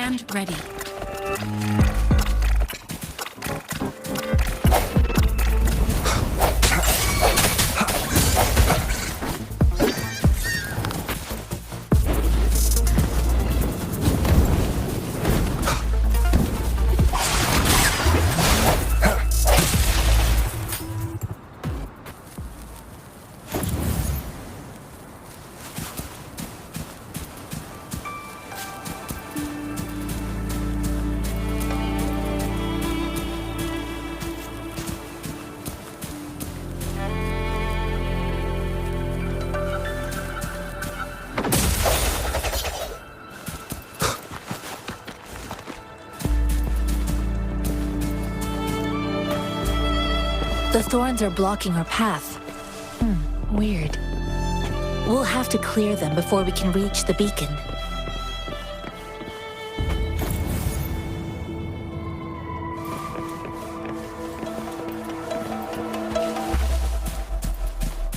Stand ready. The thorns are blocking our path. Weird. We'll have to clear them before we can reach the beacon.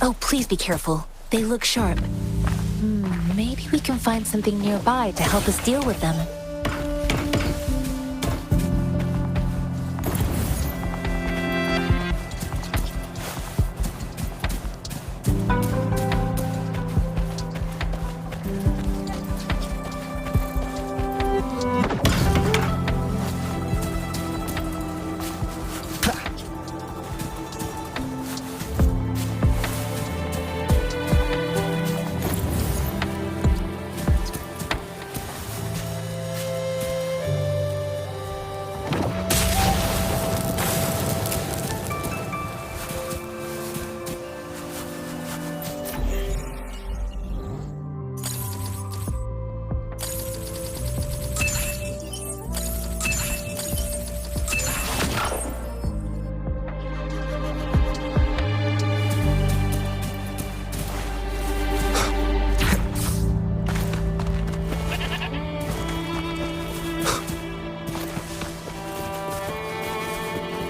Oh, please be careful. They look sharp. Maybe we can find something nearby to help us deal with them.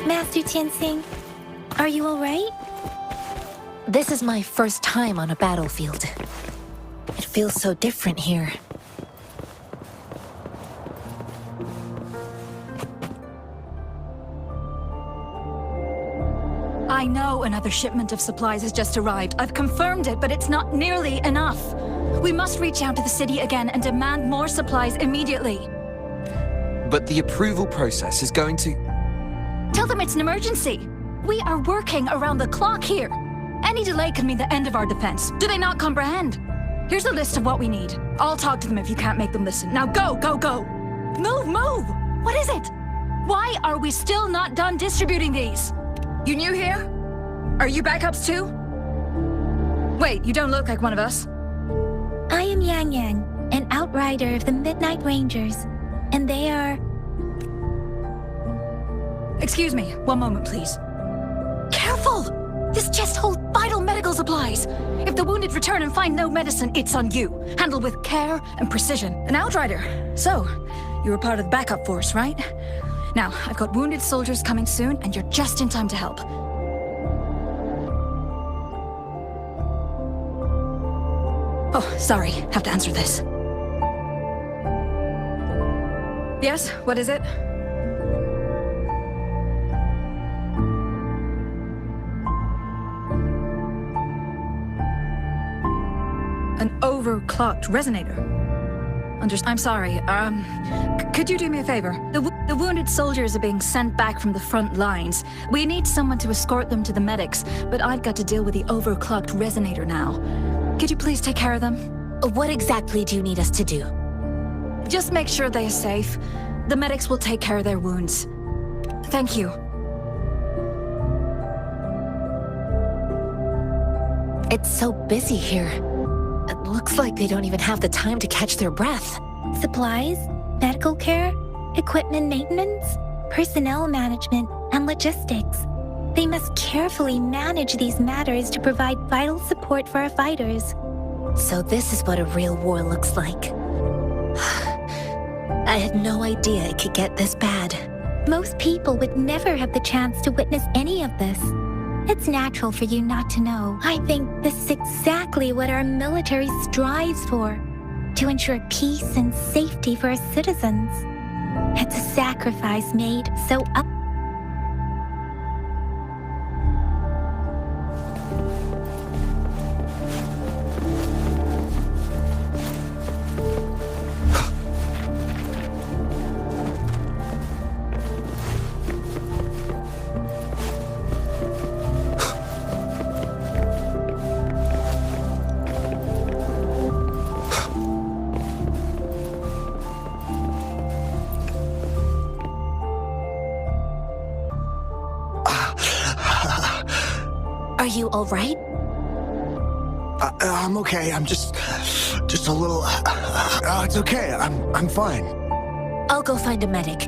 Master Tianxing, are you alright? This is my first time on a battlefield. It feels so different here. I know another shipment of supplies has just arrived. I've confirmed it, but it's not nearly enough. We must reach out to the city again and demand more supplies immediately. But the approval process is going to... Tell them it's an emergency. We are working around the clock here. Any delay could mean the end of our defense. Do they not comprehend? Here's a list of what we need. I'll talk to them if you can't make them listen. Now go, go, go! Move, move! What is it? Why are we still not done distributing these? You new here? Are you backups too? Wait, you don't look like one of us. I am Yang Yang, an outrider of the Midnight Rangers, and they are... Excuse me, one moment, please. Careful! This chest holds vital medical supplies. If the wounded return and find no medicine, it's on you. Handled with care and precision. An outrider. So, you were part of the backup force, right? Now, I've got wounded soldiers coming soon, and you're just in time to help. Oh, sorry, have to answer this. Yes, what is it? An overclocked resonator. I'm sorry, could you do me a favor? The wounded soldiers are being sent back from the front lines. We need someone to escort them to the medics, but I've got to deal with the overclocked resonator now. Could you please take care of them? What exactly do you need us to do? Just make sure they are safe. The medics will take care of their wounds. Thank you. It's so busy here. It looks like they don't even have the time to catch their breath. Supplies, medical care, equipment maintenance, personnel management, and logistics. They must carefully manage these matters to provide vital support for our fighters. So this is what a real war looks like. I had no idea it could get this bad. Most people would never have the chance to witness any of this. It's natural for you not to know. I think this is exactly what our military strives for. to ensure peace and safety for our citizens. It's a sacrifice made so up. Are you all right? I'm okay. I'm just a little. It's okay. I'm fine. I'll go find a medic.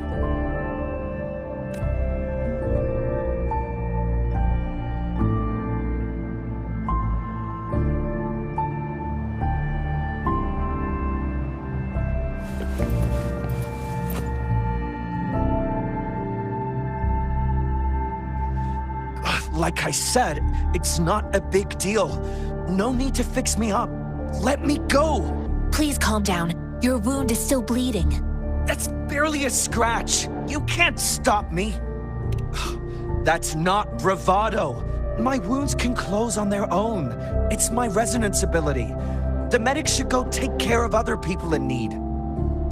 Like I said, it's not a big deal. No need to fix me up. Let me go. Please calm down. Your wound is still bleeding. That's barely a scratch. You can't stop me. That's not bravado. My wounds can close on their own. It's my resonance ability. The medics should go take care of other people in need.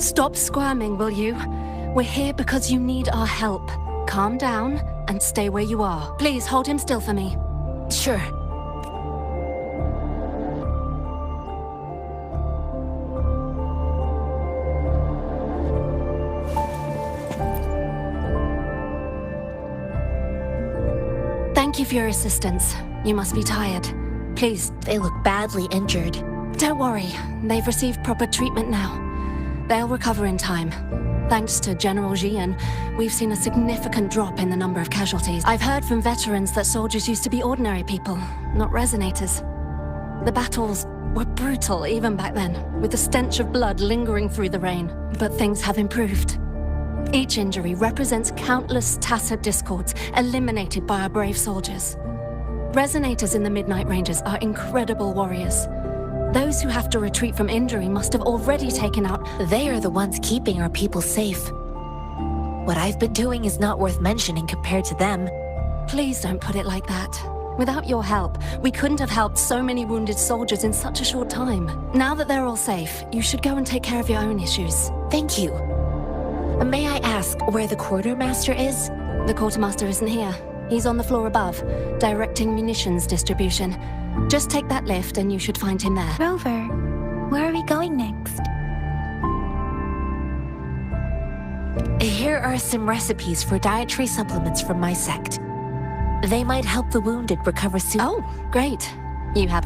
Stop squirming, will you? We're here because you need our help. Calm down and stay where you are. Please hold him still for me. Sure. Thank you for your assistance. You must be tired. Please, They look badly injured. don't worry. They've received proper treatment now. They'll recover in time. Thanks to General Jian, we've seen a significant drop in the number of casualties. I've heard from veterans that soldiers used to be ordinary people, not resonators. The battles were brutal even back then, with the stench of blood lingering through the rain. But things have improved. Each injury represents countless tacit discords eliminated by our brave soldiers. Resonators in the Midnight Rangers are incredible warriors. Those who have to retreat from injury must have already taken out. They are the ones keeping our people safe. What I've been doing is not worth mentioning compared to them. Please don't put it like that. Without your help, we couldn't have helped so many wounded soldiers in such a short time. Now that they're all safe, you should go and take care of your own issues. Thank you. May I ask where the quartermaster is? The quartermaster isn't here. He's on the floor above, directing munitions distribution. Just take that lift and you should find him there. Rover, where are we going next? Here are some recipes for dietary supplements from my sect. They might help the wounded recover soon. Oh, great. You have...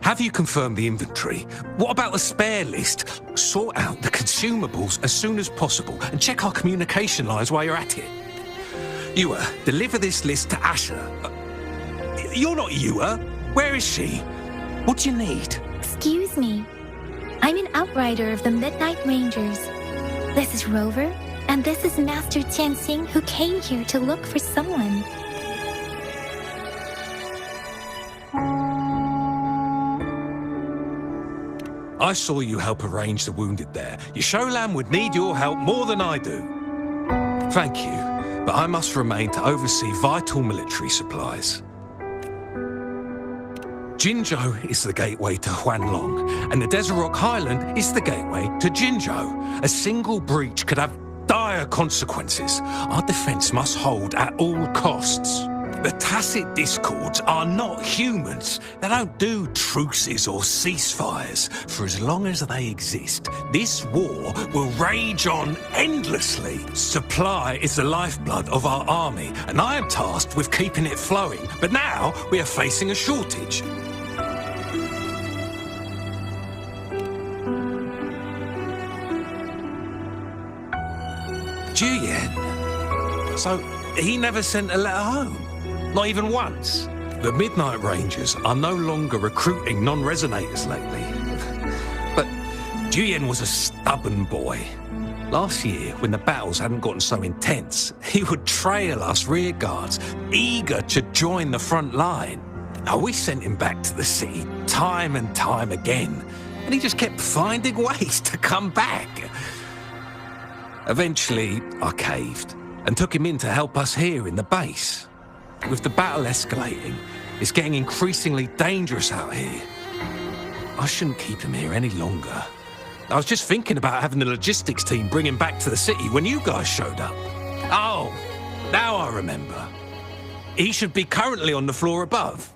Have you confirmed the inventory? What about the spare list? Sort out the consumables as soon as possible and check our communication lines while you're at it. Ewa, deliver this list to Asher. You're not Ewa. Where is she? What do you need? Excuse me. I'm an outrider of the Midnight Rangers. This is Rover, and this is Master Tianxing, who came here to look for someone. I saw you help arrange the wounded there. Your Sholan would need your help more than I do. Thank you, but I must remain to oversee vital military supplies. Jinzhou is the gateway to Huanlong, and the Desert Rock Highland is the gateway to Jinzhou. A single breach could have dire consequences. Our defense must hold at all costs. The Tacit Discords are not humans. They don't do truces or ceasefires. For as long as they exist, this war will rage on endlessly. Supply is the lifeblood of our army, and I am tasked with keeping it flowing. But now we are facing a shortage. Juyen. So he never sent a letter home? Not even once? The Midnight Rangers are no longer recruiting non-resonators lately. But Juyen was a stubborn boy. Last year, when the battles hadn't gotten so intense, he would trail us rear guards, eager to join the front line. Now, we sent him back to the city time and time again, and he just kept finding ways to come back. Eventually, I caved and took him in to help us here in the base. With the battle escalating, it's getting increasingly dangerous out here. I shouldn't keep him here any longer. I was just thinking about having the logistics team bring him back to the city when you guys showed up. Oh, now I remember. He should be currently on the floor above.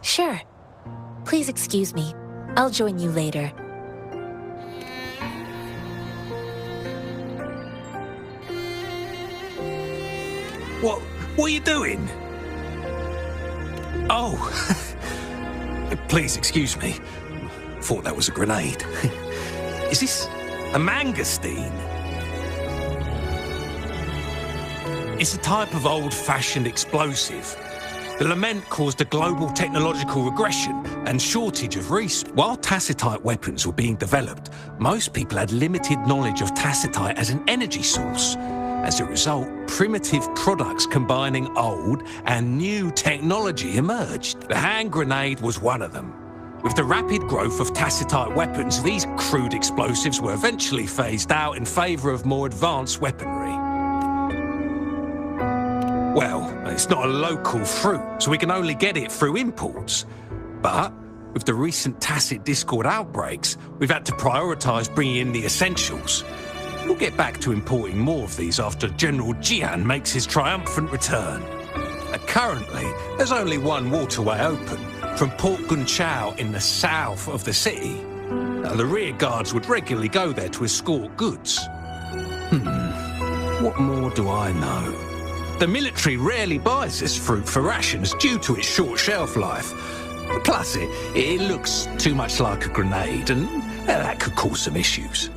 Sure. Please excuse me. I'll join you later. What are you doing? Oh, please excuse me. Thought that was a grenade. Is this a mangosteen? It's a type of old-fashioned explosive. The lament caused a global technological regression and shortage of resources. While tacitite weapons were being developed, most people had limited knowledge of tacitite as an energy source. As a result, primitive products combining old and new technology emerged. The hand grenade was one of them. With the rapid growth of tacitite weapons, these crude explosives were eventually phased out in favour of more advanced weaponry. Well, it's not a local fruit, so we can only get it through imports. But with the recent Tacit Discord outbreaks, we've had to prioritise bringing in the essentials. We'll get back to importing more of these after General Jian makes his triumphant return. Currently, there's only one waterway open, from Port Gunchao in the south of the city. The rear guards would regularly go there to escort goods. What more do I know? The military rarely buys this fruit for rations due to its short shelf life. Plus, it looks too much like a grenade, and that could cause some issues.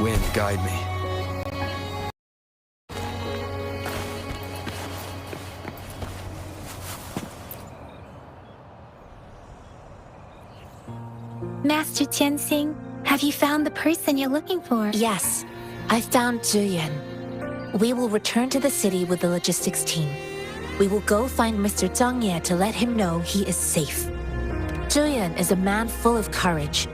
Wind, guide me. Master Tianxing, have you found the person you're looking for? Yes, I found Juyen. We will return to the city with the logistics team. We will go find Mr. Zhang Ye to let him know he is safe. Juyen is a man full of courage.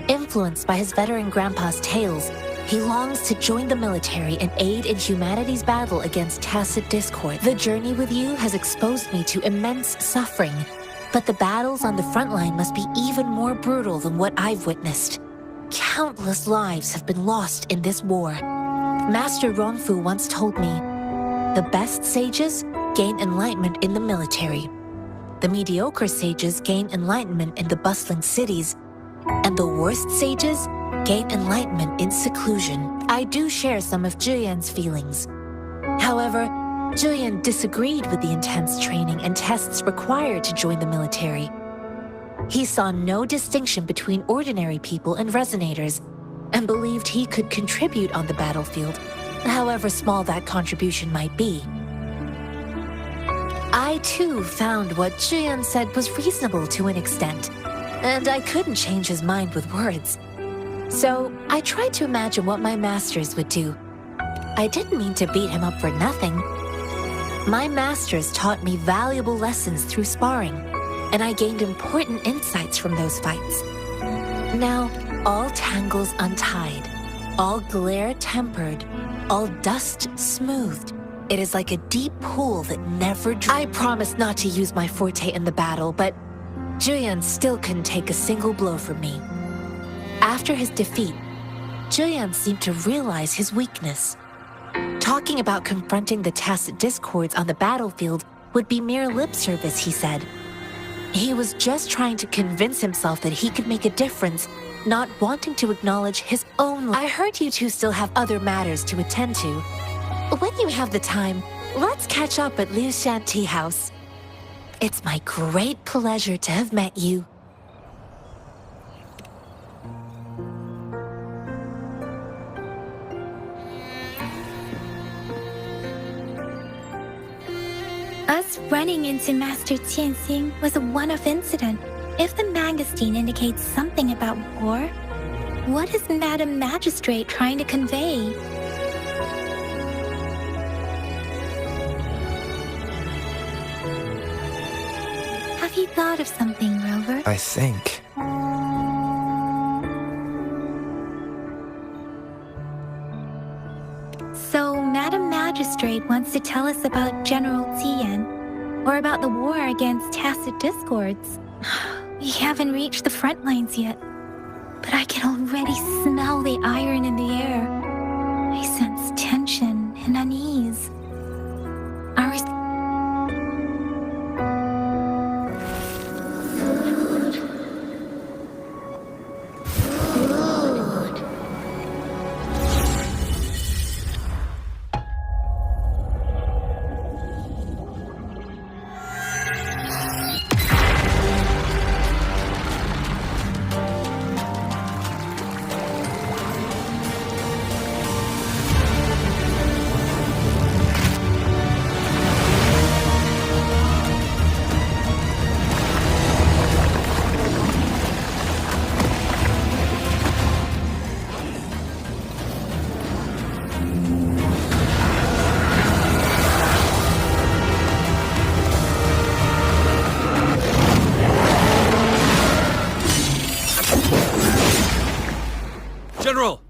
Influenced by his veteran grandpa's tales, he longs to join the military and aid in humanity's battle against Tacit Discord. The journey with you has exposed me to immense suffering, but the battles on the front line must be even more brutal than what I've witnessed. Countless lives have been lost in this war. Master Rongfu once told me, the best sages gain enlightenment in the military. The mediocre sages gain enlightenment in the bustling cities, and the worst sages gain enlightenment in seclusion. I do share some of Juyen's feelings. However, Juyen disagreed with the intense training and tests required to join the military. He saw no distinction between ordinary people and resonators, and believed he could contribute on the battlefield, however small that contribution might be. I too found what Zhiyan said was reasonable to an extent, and I couldn't change his mind with words. So I tried to imagine what my masters would do. I didn't mean to beat him up for nothing. My masters taught me valuable lessons through sparring, and I gained important insights from those fights. Now, all tangles untied, all glare tempered, all dust smoothed. It is like a deep pool that never I promised not to use my forte in the battle, but Zhiyan still couldn't take a single blow from me. After his defeat, Zhiyan seemed to realize his weakness. Talking about confronting the tacit discords on the battlefield would be mere lip service, he said. He was just trying to convince himself that he could make a difference, not wanting to acknowledge his own. I heard you two still have other matters to attend to. When you have the time, let's catch up at Liu Shan Tea House. It's my great pleasure to have met you. Us running into Master Tianxing was a one-off incident. If the magazine indicates something about war, what is Madam Magistrate trying to convey? Have you thought of something, Rover? I think. So, Madam Magistrate wants to tell us about General Tian, or about the war against tacit discords. We haven't reached the front lines yet, but I can already smell the iron in the air. I sense tension and unease. Our General!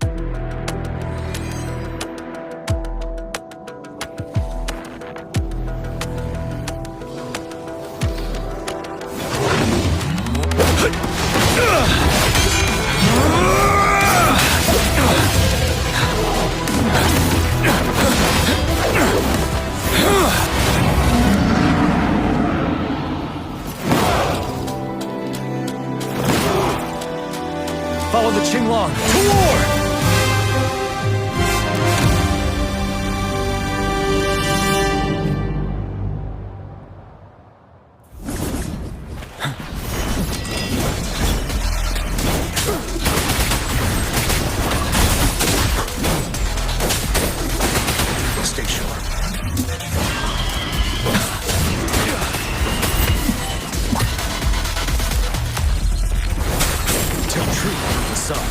Follow the Qinglong to war! Stay sharp. Tell truth with the sun.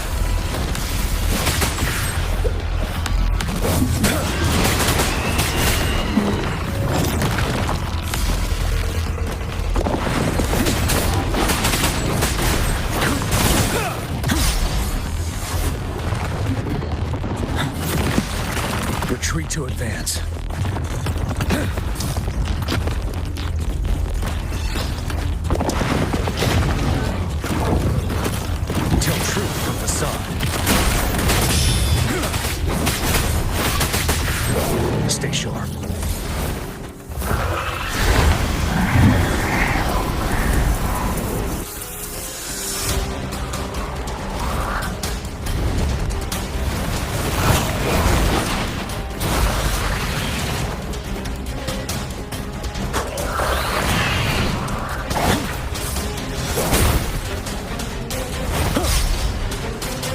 Retreat to advance. Tell truth with the sun. Stay sharp.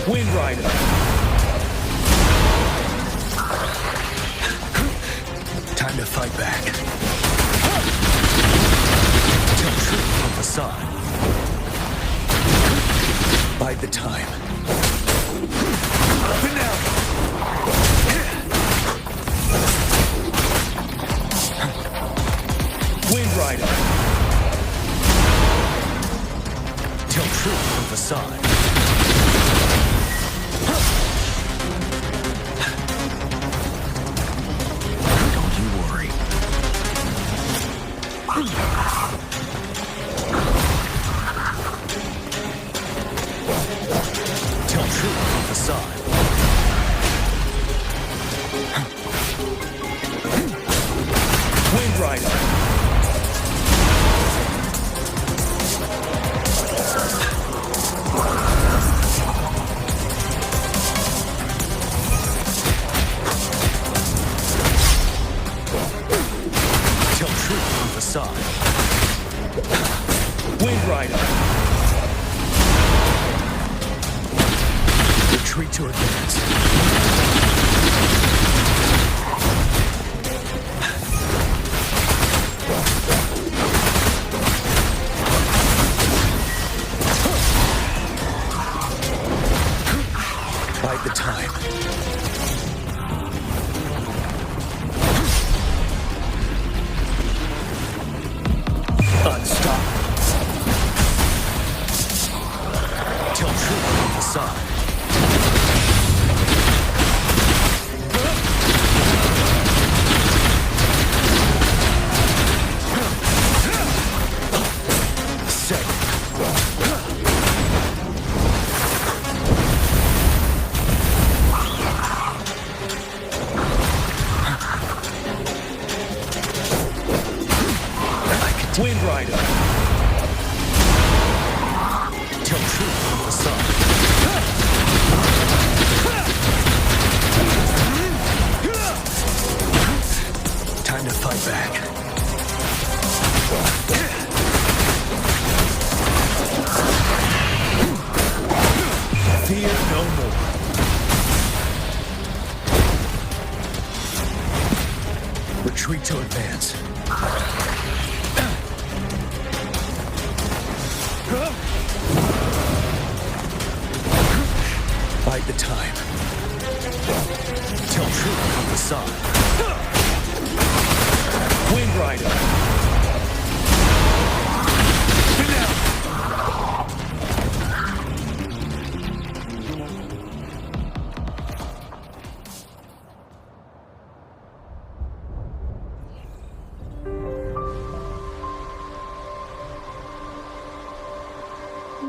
Wind Rider. Time to fight back. Tell truth from facade. Bide the time. Finale! Wind Rider. Tell truth from facade. Don't you worry. Tell truth from facade. Wind Rider. Tell truth from facade. Wind Rider. Retreat to advance. Bide the time. Unstoppable. Tell truth from facade. Wind Rider. Tell truth from facade. Time to fight back. Fear no more. Retreat to advance. Bide the time. Tell truth from facade. Wind Rider.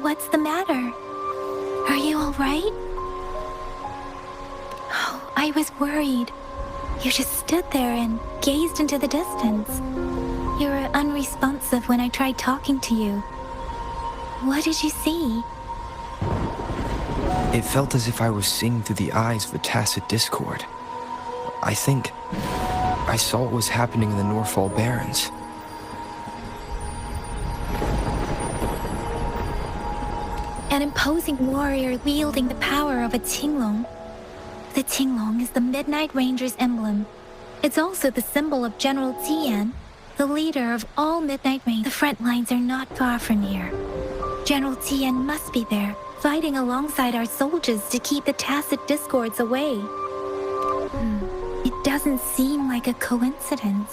What's the matter? Are you all right? Oh, I was worried. You just stood there and gazed into the distance. You were unresponsive when I tried talking to you. What did you see? It felt as if I was seeing through the eyes of a tacit discord. I think I saw what was happening in the Norfall Barrens. An imposing warrior wielding the power of a Tinglong. The Tinglong is the Midnight Ranger's emblem. It's also the symbol of General Tian, the leader of all Midnight Rangers. The front lines are not far from here. General Tian must be there, fighting alongside our soldiers to keep the tacit discords away. It doesn't seem like a coincidence.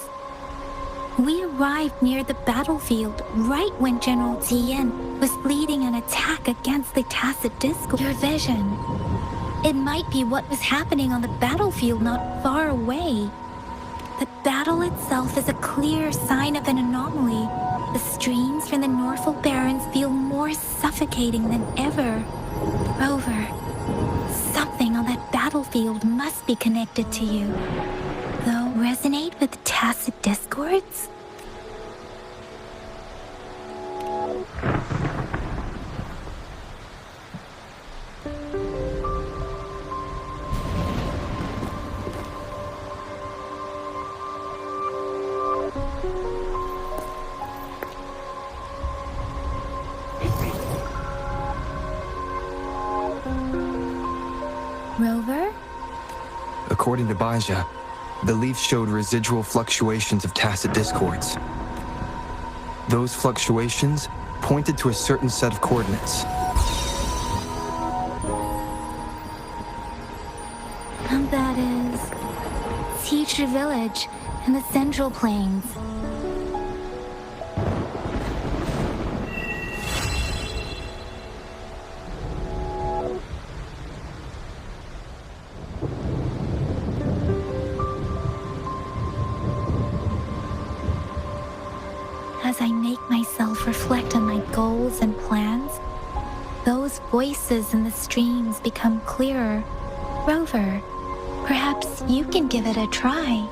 We arrived near the battlefield right when General Tian was leading an attack against the tacit discord. Your vision. It might be what was happening on the battlefield not far away. The battle itself is a clear sign of an anomaly. The streams from the Norfall Barrens feel more suffocating than ever. Rover, something on that battlefield must be connected to you. Though resonate with the tacit discords? Rover? According to Baja, The leaf showed residual fluctuations of tacit discords. Those fluctuations pointed to a certain set of coordinates. And that is Teacher Village in the Central Plains. As I make myself reflect on my goals and plans, those voices in the streams become clearer. Rover, perhaps you can give it a try.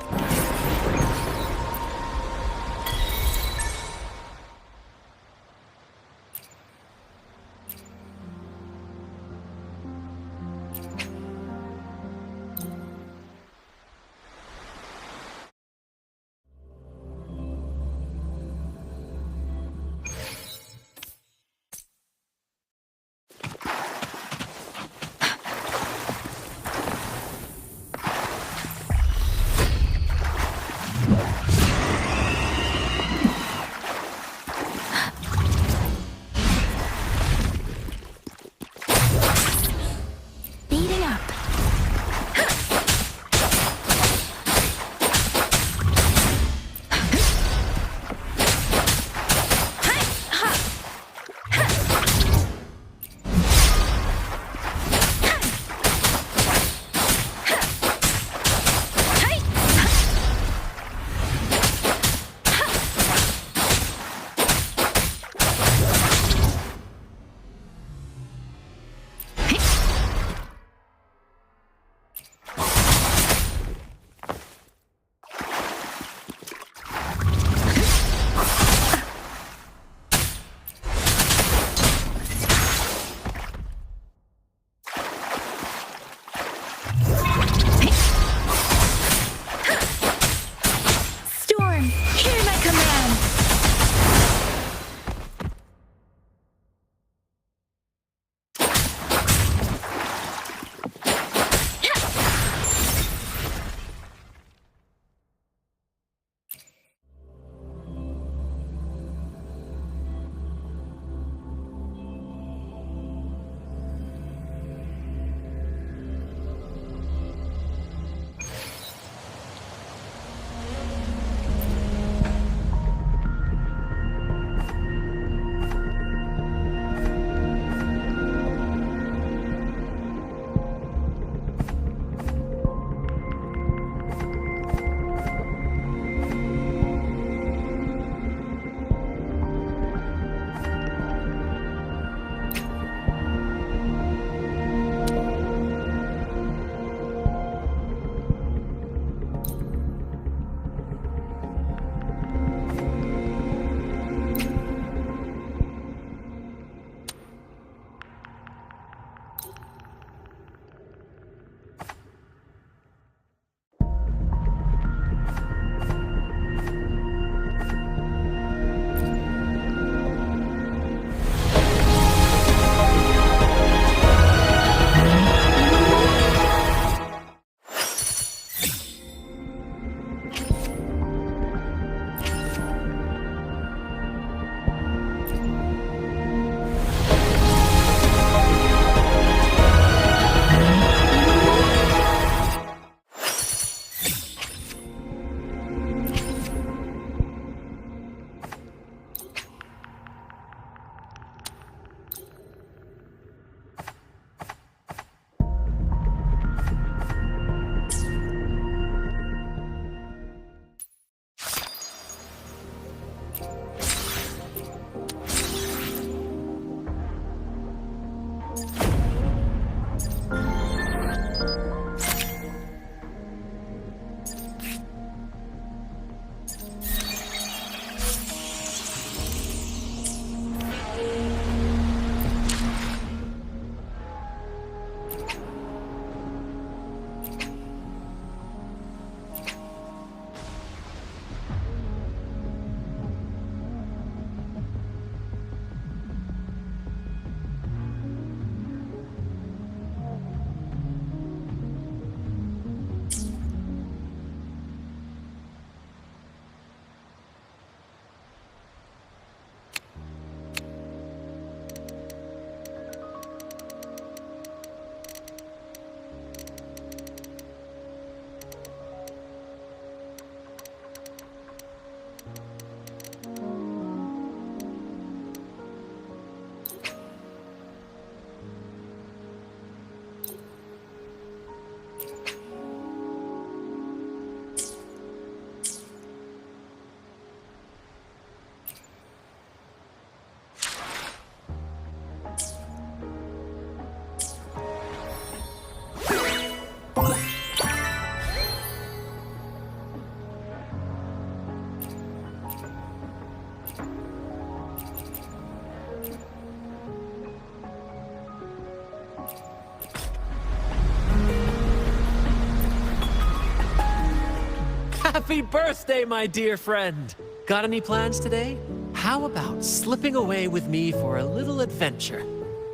Happy birthday, my dear friend! Got any plans today? How about slipping away with me for a little adventure?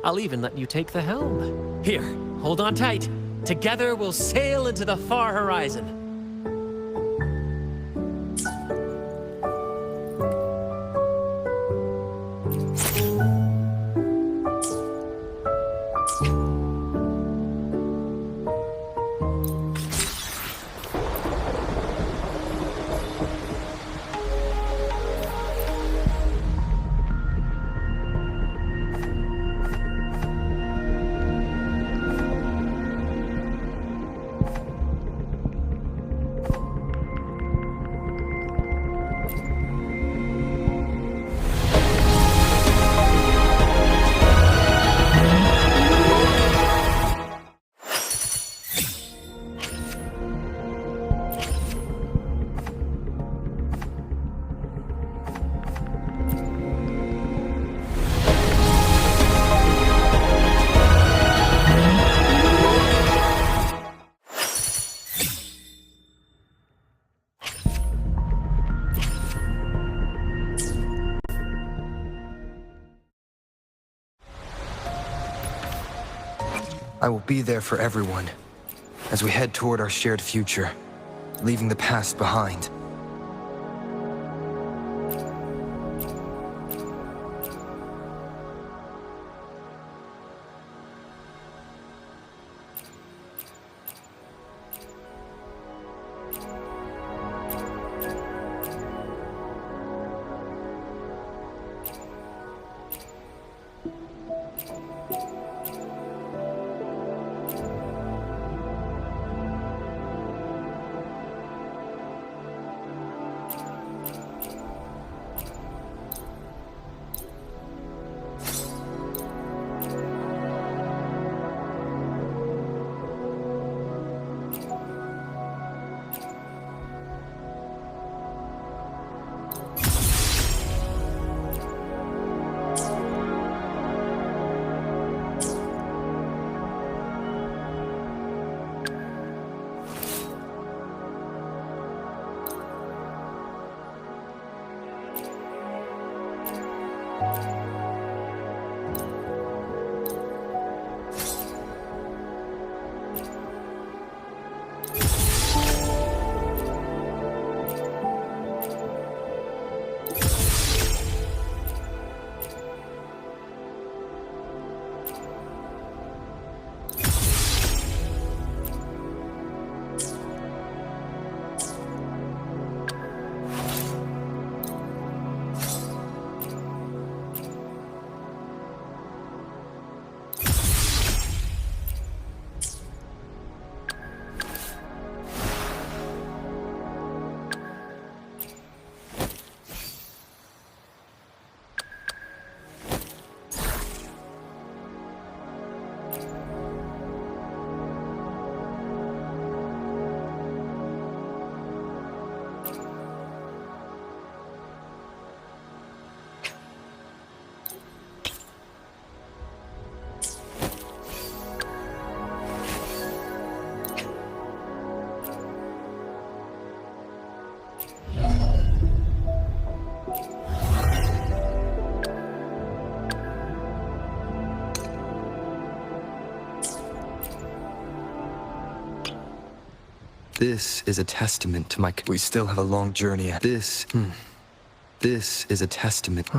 I'll even let you take the helm. Here, hold on tight. Together we'll sail into the far horizon. I will be there for everyone as we head toward our shared future, leaving the past behind. This is a testament to my... We still have a long journey. This is a testament.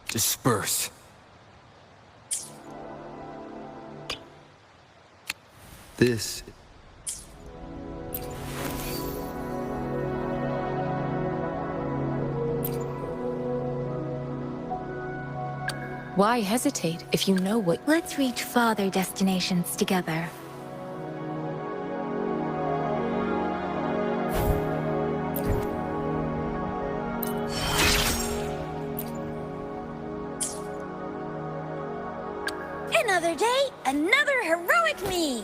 Disperse. This... Why hesitate if you know what... Let's reach farther destinations together. Another day, another heroic me!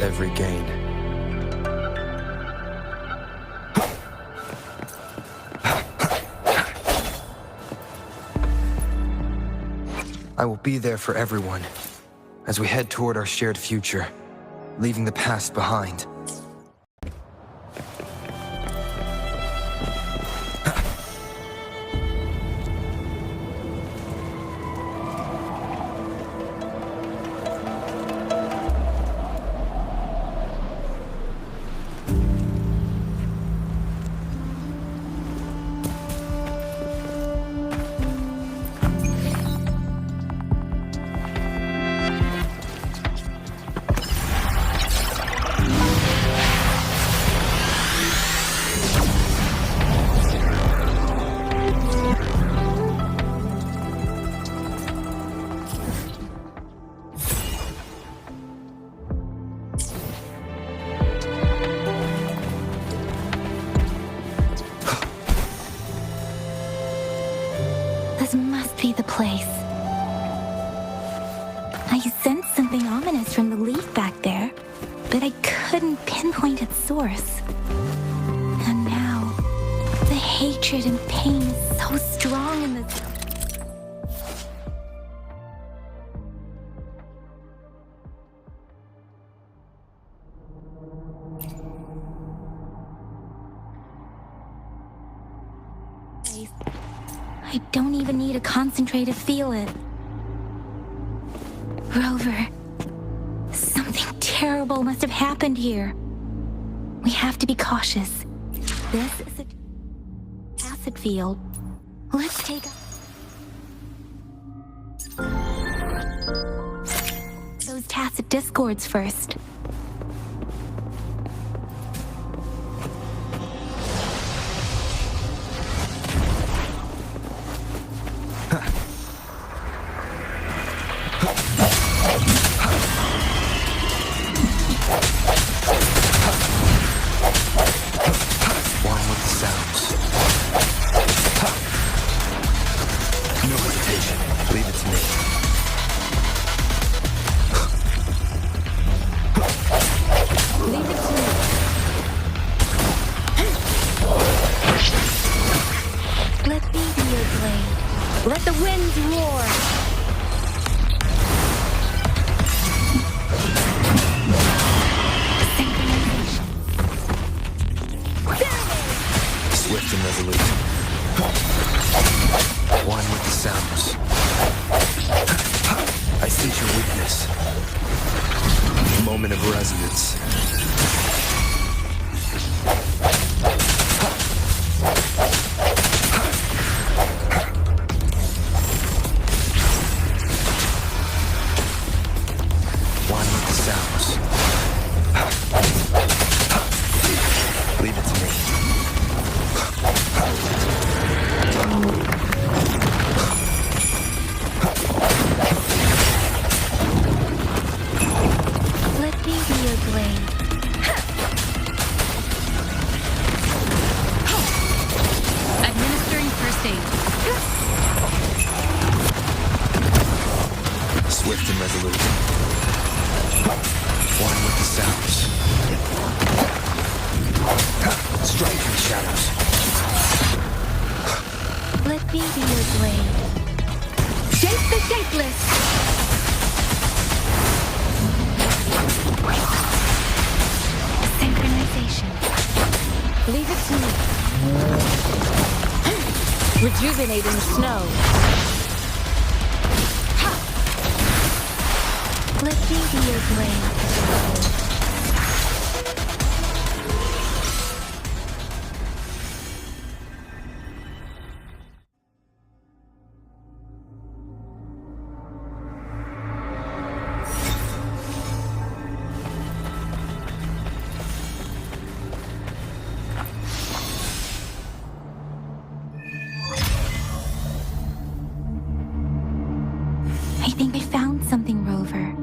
every gain. I will be there for everyone as we head toward our shared future, leaving the past behind. This must be the place. I sensed something ominous from the leaf back there, but I couldn't pinpoint its source. And now, the hatred and pain is so strong in this. I don't even need to concentrate to feel it. Rover, something terrible must have happened here. We have to be cautious. This is an acid field. Let's take those tacit discords first. Let the winds roar! Swift and resolute. One with the sounds. I sense your weakness. Moment of resonance. Swift and resolute. One with the sounds. Strike in the shadows. Let me be your blade. Shape the shapeless! Synchronization. Leave it to me. Rejuvenating snow. Let me be your blade. I think I found something, Rover.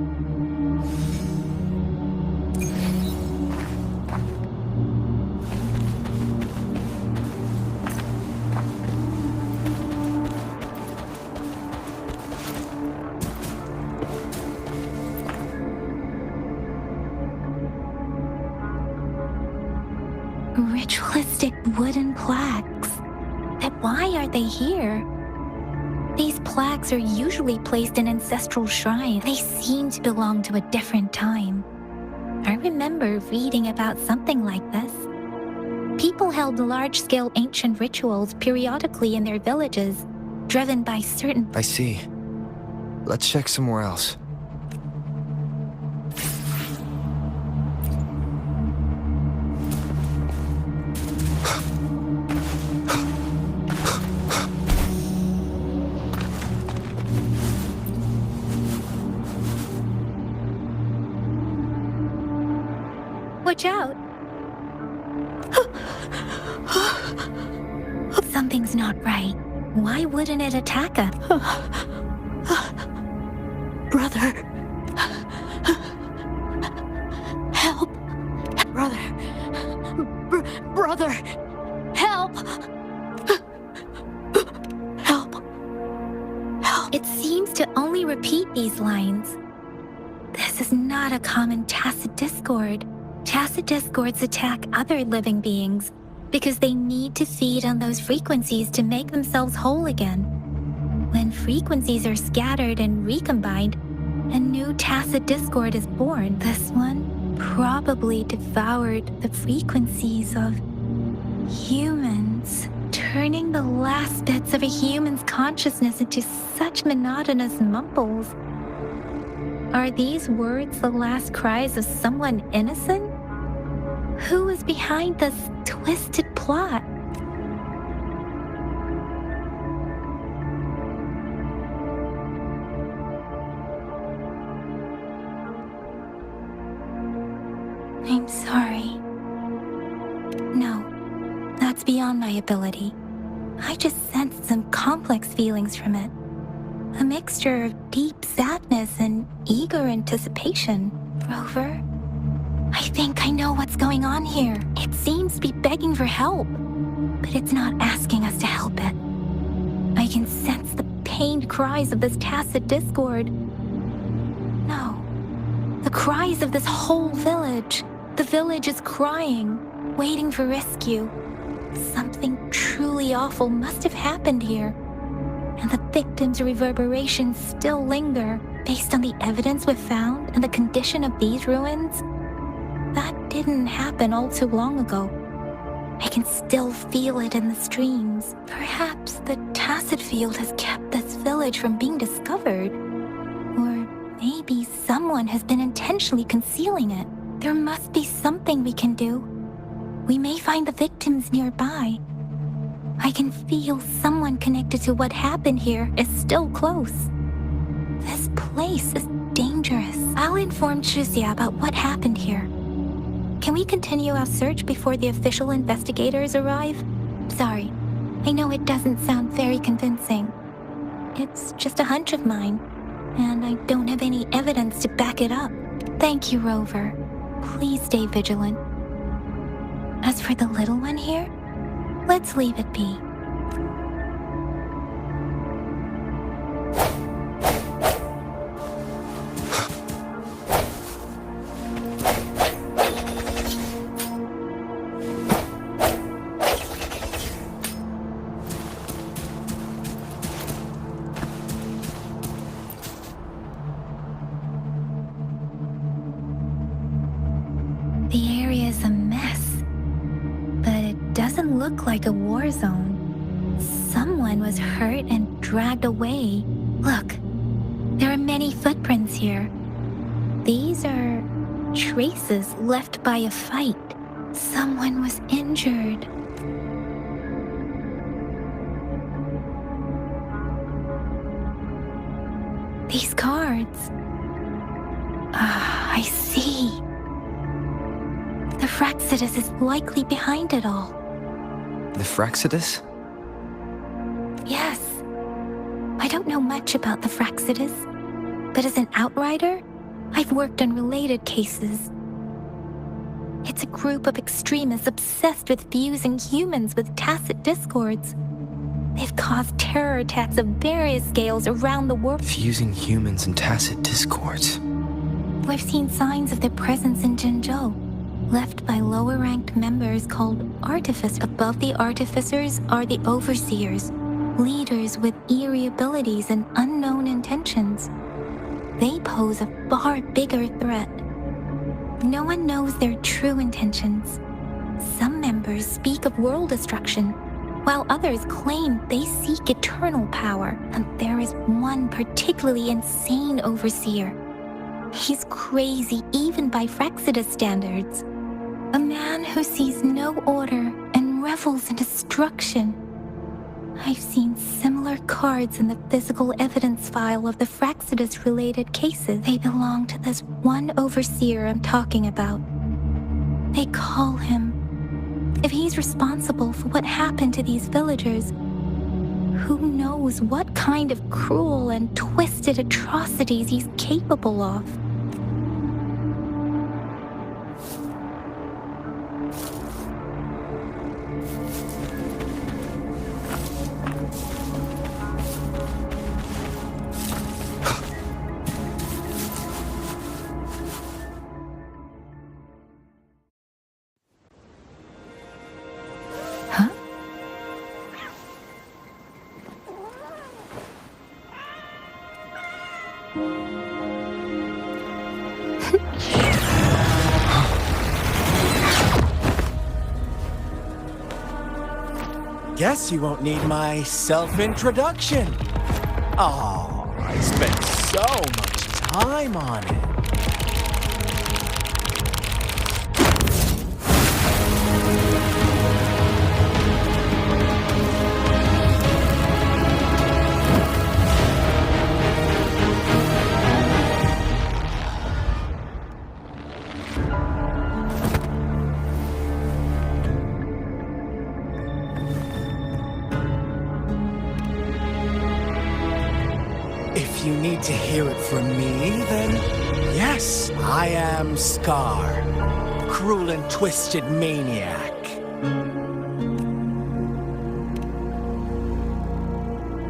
Ritualistic wooden plaques. But why are they here? These plaques are usually placed in ancestral shrines. They seem to belong to a different time. I remember reading about something like this. People held large-scale ancient rituals periodically in their villages, driven by certain... I see. Let's check somewhere else. Watch out! Something's not right. Why wouldn't it attack us? Brother. Help. Brother. Brother. Help. Help. Help. It seems to only repeat these lines. This is not a common tacit discord. Tacit discords attack other living beings because they need to feed on those frequencies to make themselves whole again. When frequencies are scattered and recombined, a new tacit discord is born. This one probably devoured the frequencies of humans, turning the last bits of a human's consciousness into such monotonous mumbles. Are these words the last cries of someone innocent? Who is behind this twisted plot? I'm sorry. No, that's beyond my ability. I just sensed some complex feelings from it. A mixture of deep sadness and eager anticipation. Rover, I think I know what's going on here. It seems to be begging for help, but it's not asking us to help it. I can sense the pained cries of this tacit discord. No, the cries of this whole village. The village is crying, waiting for rescue. Something truly awful must have happened here, and the victims' reverberations still linger. Based on the evidence we've found and the condition of these ruins, that didn't happen all too long ago. I can still feel it in the streams. Perhaps the tacit field has kept this village from being discovered. Or maybe someone has been intentionally concealing it. There must be something we can do. We may find the victims nearby. I can feel someone connected to what happened here is still close. This place is dangerous. I'll inform Shuzia about what happened here. Can we continue our search before the official investigators arrive? Sorry, I know it doesn't sound very convincing. It's just a hunch of mine, and I don't have any evidence to back it up. Thank you, Rover. Please stay vigilant. As for the little one here, let's leave it be. The area is a mess, but it doesn't look like a war zone. Someone was hurt and dragged away. Look, there are many footprints here. These are traces left by a fight. Someone was injured. These cards. I see. The Fraxidus is likely behind it all. The Fraxidus? Yes. I don't know much about the Fraxidus, but as an outrider, I've worked on related cases. It's a group of extremists obsessed with fusing humans with tacit discords. They've caused terror attacks of various scales around the world. Fusing humans and tacit discords. We've seen signs of their presence in Jinzhou, left by lower-ranked elite members called artificers. Above the artificers are the overseers, leaders with eerie abilities and unknown intentions. They pose a far bigger threat. No one knows their true intentions. Some members speak of world destruction, while others claim they seek eternal power. And there is one particularly insane overseer. He's crazy even by Frexidus standards. A man who sees no order and revels in destruction. I've seen similar cards in the physical evidence file of the Frexidus-related cases. They belong to this one overseer I'm talking about. They call him. If he's responsible for what happened to these villagers, who knows what kind of cruel and twisted atrocities he's capable of. Guess you won't need my self-introduction. Oh, I spent so much time on it. If you need to hear it from me, then yes, I am Scar, cruel and twisted maniac.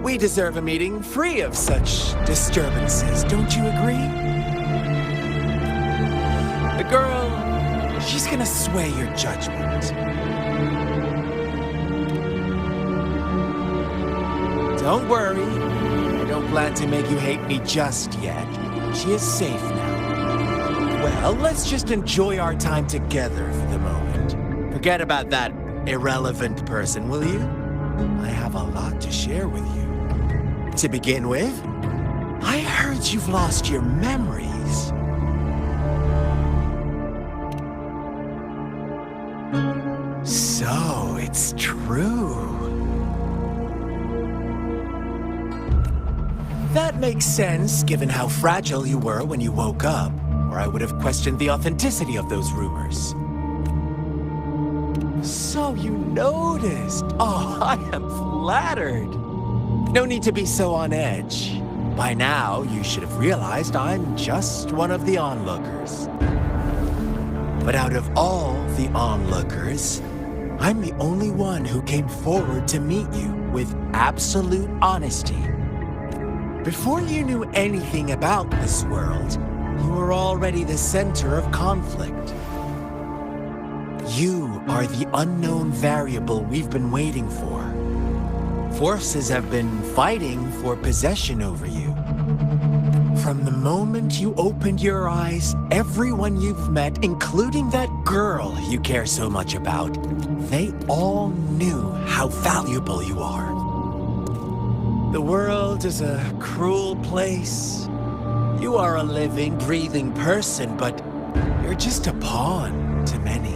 We deserve a meeting free of such disturbances, don't you agree? The girl, she's gonna sway your judgment. Don't worry. I don't plan to make you hate me just yet. She is safe now. Well, let's just enjoy our time together for the moment. Forget about that irrelevant person, will you? I have a lot to share with you. To begin with, I heard you've lost your memories. So, it's true. That makes sense, given how fragile you were when you woke up, or I would have questioned the authenticity of those rumors. So you noticed. Oh, I am flattered. No need to be so on edge. By now, you should have realized I'm just one of the onlookers. But out of all the onlookers, I'm the only one who came forward to meet you with absolute honesty. Before you knew anything about this world, you were already the center of conflict. You are the unknown variable we've been waiting for. Forces have been fighting for possession over you. From the moment you opened your eyes, everyone you've met, including that girl you care so much about, they all knew how valuable you are. The world is a cruel place. You are a living, breathing person, but you're just a pawn to many.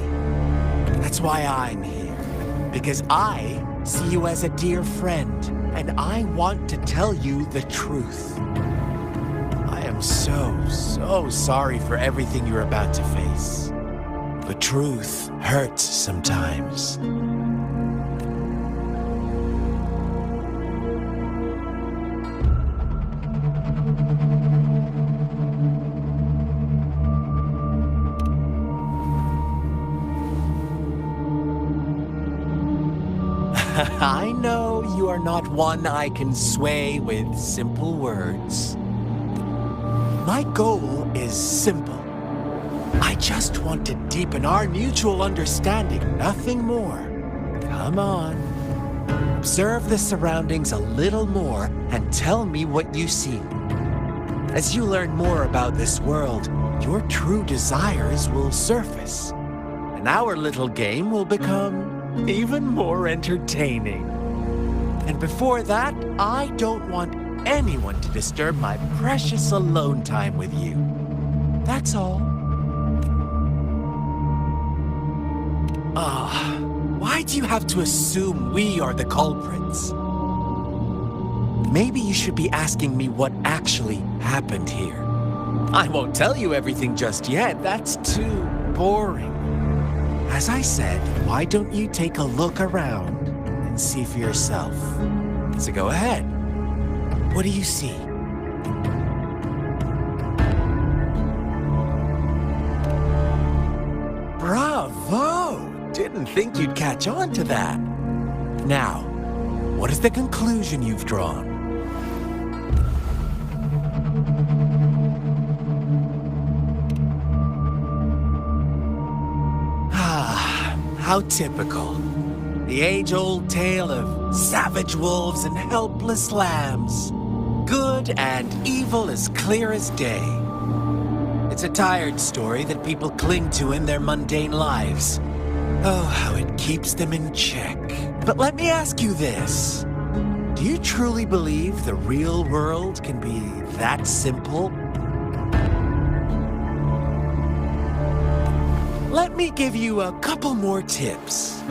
That's why I'm here, because I see you as a dear friend, and I want to tell you the truth. I am so sorry for everything you're about to face. The truth hurts sometimes. I know you are not one I can sway with simple words. My goal is simple. I just want to deepen our mutual understanding, nothing more. Come on. Observe the surroundings a little more and tell me what you see. As you learn more about this world, your true desires will surface, and our little game will become even more entertaining. And before that, I don't want anyone to disturb my precious alone time with you. That's all. Why do you have to assume we are the culprits? Maybe you should be asking me what actually happened here. I won't tell you everything just yet. That's too boring. As I said, why don't you take a look around and see for yourself? So go ahead. What do you see? Bravo! Didn't think you'd catch on to that. Now, what is the conclusion you've drawn? How typical. The age-old tale of savage wolves and helpless lambs. Good and evil as clear as day. It's a tired story that people cling to in their mundane lives. Oh, how it keeps them in check. But let me ask you this. Do you truly believe the real world can be that simple? Let me give you a couple more tips.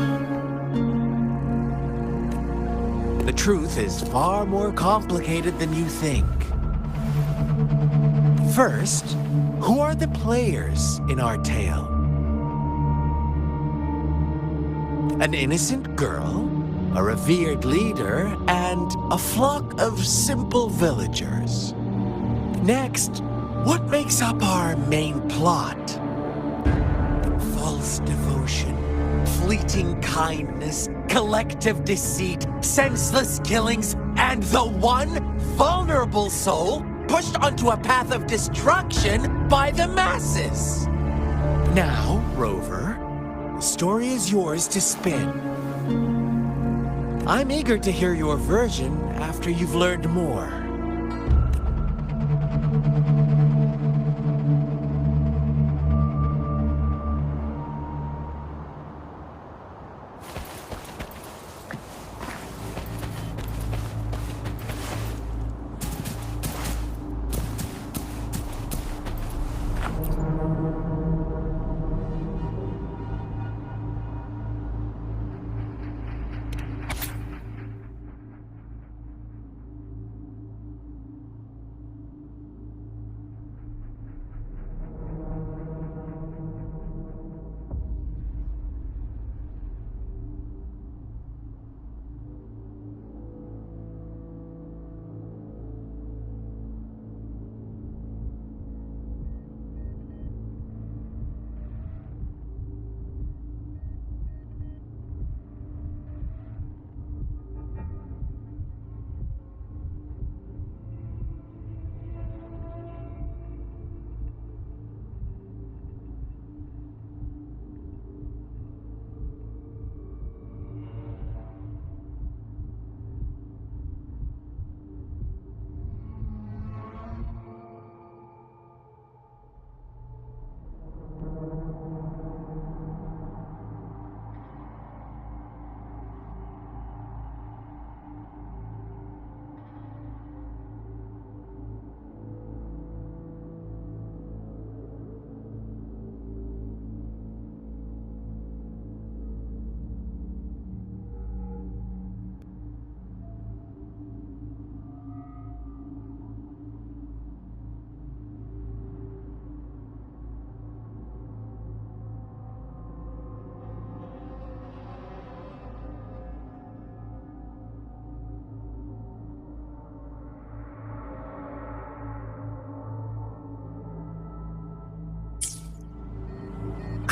The truth is far more complicated than you think. First, who are the players in our tale? An innocent girl, a revered leader, and a flock of simple villagers. Next, what makes up our main plot? False devotion, fleeting kindness, collective deceit, senseless killings, and the one vulnerable soul pushed onto a path of destruction by the masses. Now, Rover, the story is yours to spin. I'm eager to hear your version after you've learned more.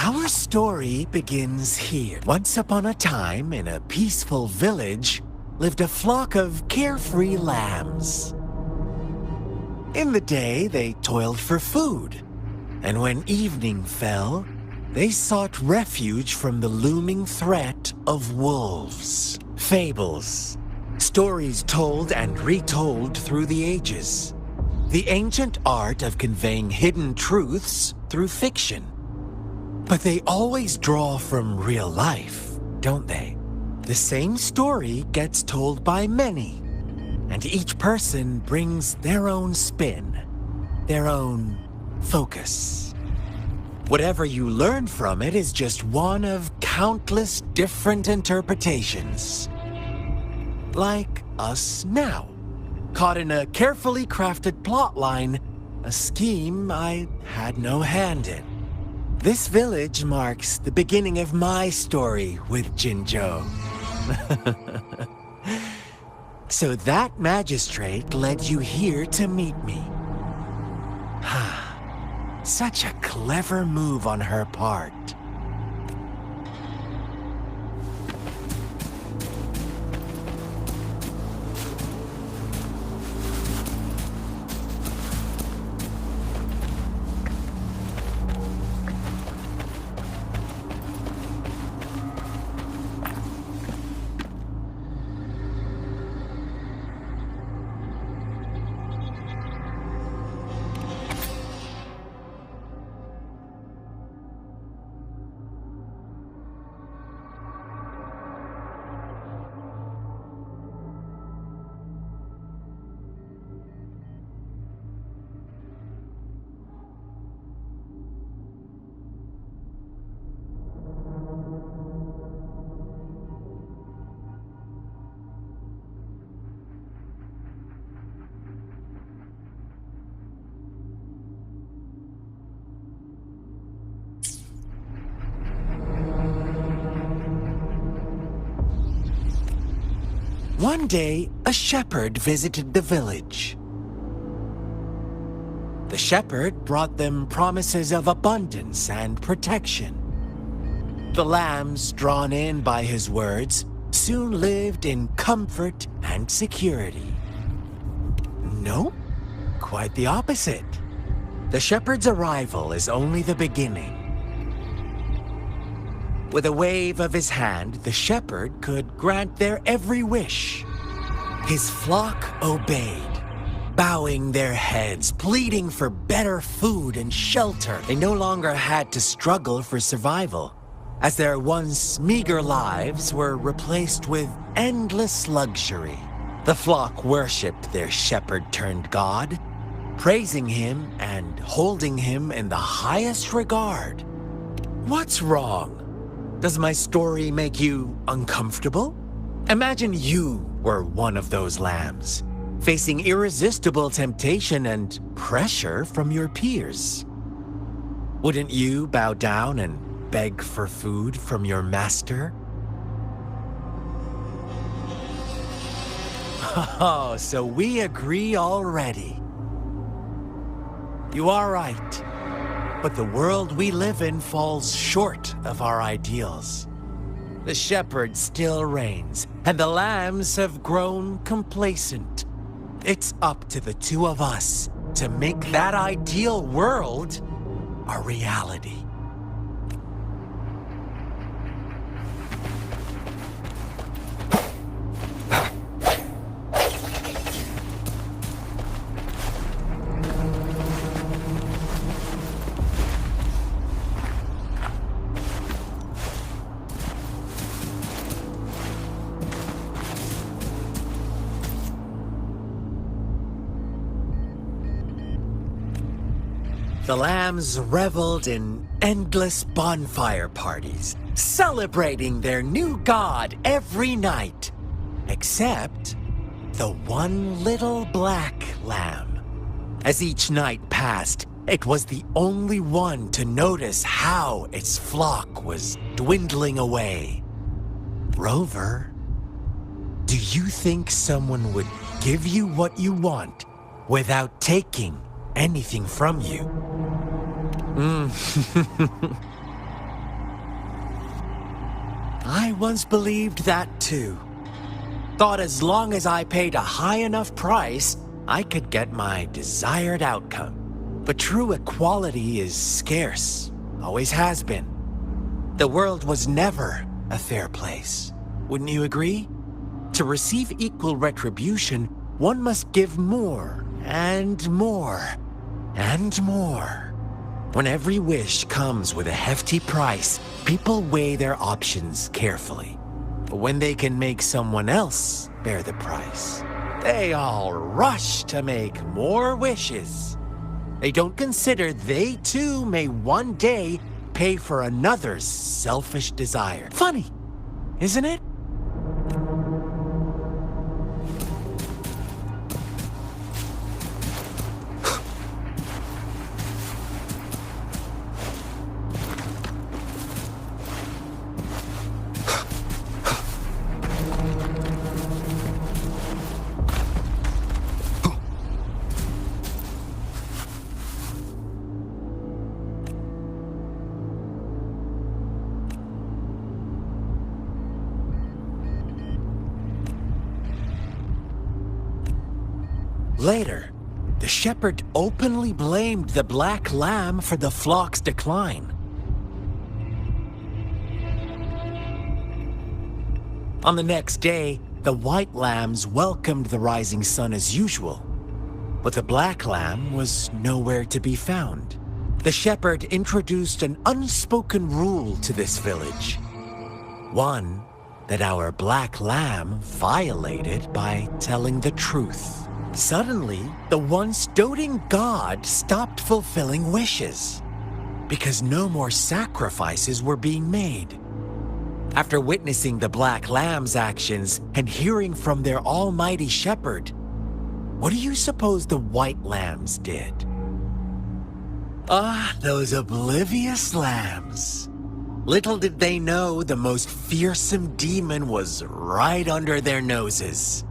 Our story begins here. Once upon a time, in a peaceful village, lived a flock of carefree lambs. In the day, they toiled for food. And when evening fell, they sought refuge from the looming threat of wolves. Fables, stories told and retold through the ages. The ancient art of conveying hidden truths through fiction. But they always draw from real life, don't they? The same story gets told by many, and each person brings their own spin, their own focus. Whatever you learn from it is just one of countless different interpretations. Like us now, caught in a carefully crafted plotline, a scheme I had no hand in. This village marks the beginning of my story with Jinzhou. So that magistrate led you here to meet me. Such a clever move on her part. One day, a shepherd visited the village. The shepherd brought them promises of abundance and protection. The lambs, drawn in by his words, soon lived in comfort and security. No, quite the opposite. The shepherd's arrival is only the beginning. With a wave of his hand, the shepherd could grant their every wish. His flock obeyed, bowing their heads, pleading for better food and shelter. They no longer had to struggle for survival, as their once meager lives were replaced with endless luxury. The flock worshipped their shepherd-turned-god, praising him and holding him in the highest regard. What's wrong? Does my story make you uncomfortable? Imagine you were one of those lambs, facing irresistible temptation and pressure from your peers. Wouldn't you bow down and beg for food from your master? Oh, so we agree already. You are right. But the world we live in falls short of our ideals. The shepherd still reigns, and the lambs have grown complacent. It's up to the two of us to make that ideal world a reality. The lambs reveled in endless bonfire parties, celebrating their new god every night. Except the one little black lamb. As each night passed, it was the only one to notice how its flock was dwindling away. Rover, do you think someone would give you what you want without taking anything from you? I once believed that too. Thought as long as I paid a high enough price, I could get my desired outcome. But true equality is scarce, always has been. The world was never a fair place. Wouldn't you agree? To receive equal retribution, one must give more and more and more. When every wish comes with a hefty price, people weigh their options carefully. But when they can make someone else bear the price, they all rush to make more wishes. They don't consider they too may one day pay for another's selfish desire. Funny, isn't it? Later, the shepherd openly blamed the black lamb for the flock's decline. On the next day, the white lambs welcomed the rising sun as usual, but the black lamb was nowhere to be found. The shepherd introduced an unspoken rule to this village. One that our black lamb violated by telling the truth. Suddenly, the once doting god stopped fulfilling wishes because no more sacrifices were being made. After witnessing the black lamb's actions and hearing from their almighty shepherd, what do you suppose the white lambs did? Ah, those oblivious lambs. Little did they know the most fearsome demon was right under their noses.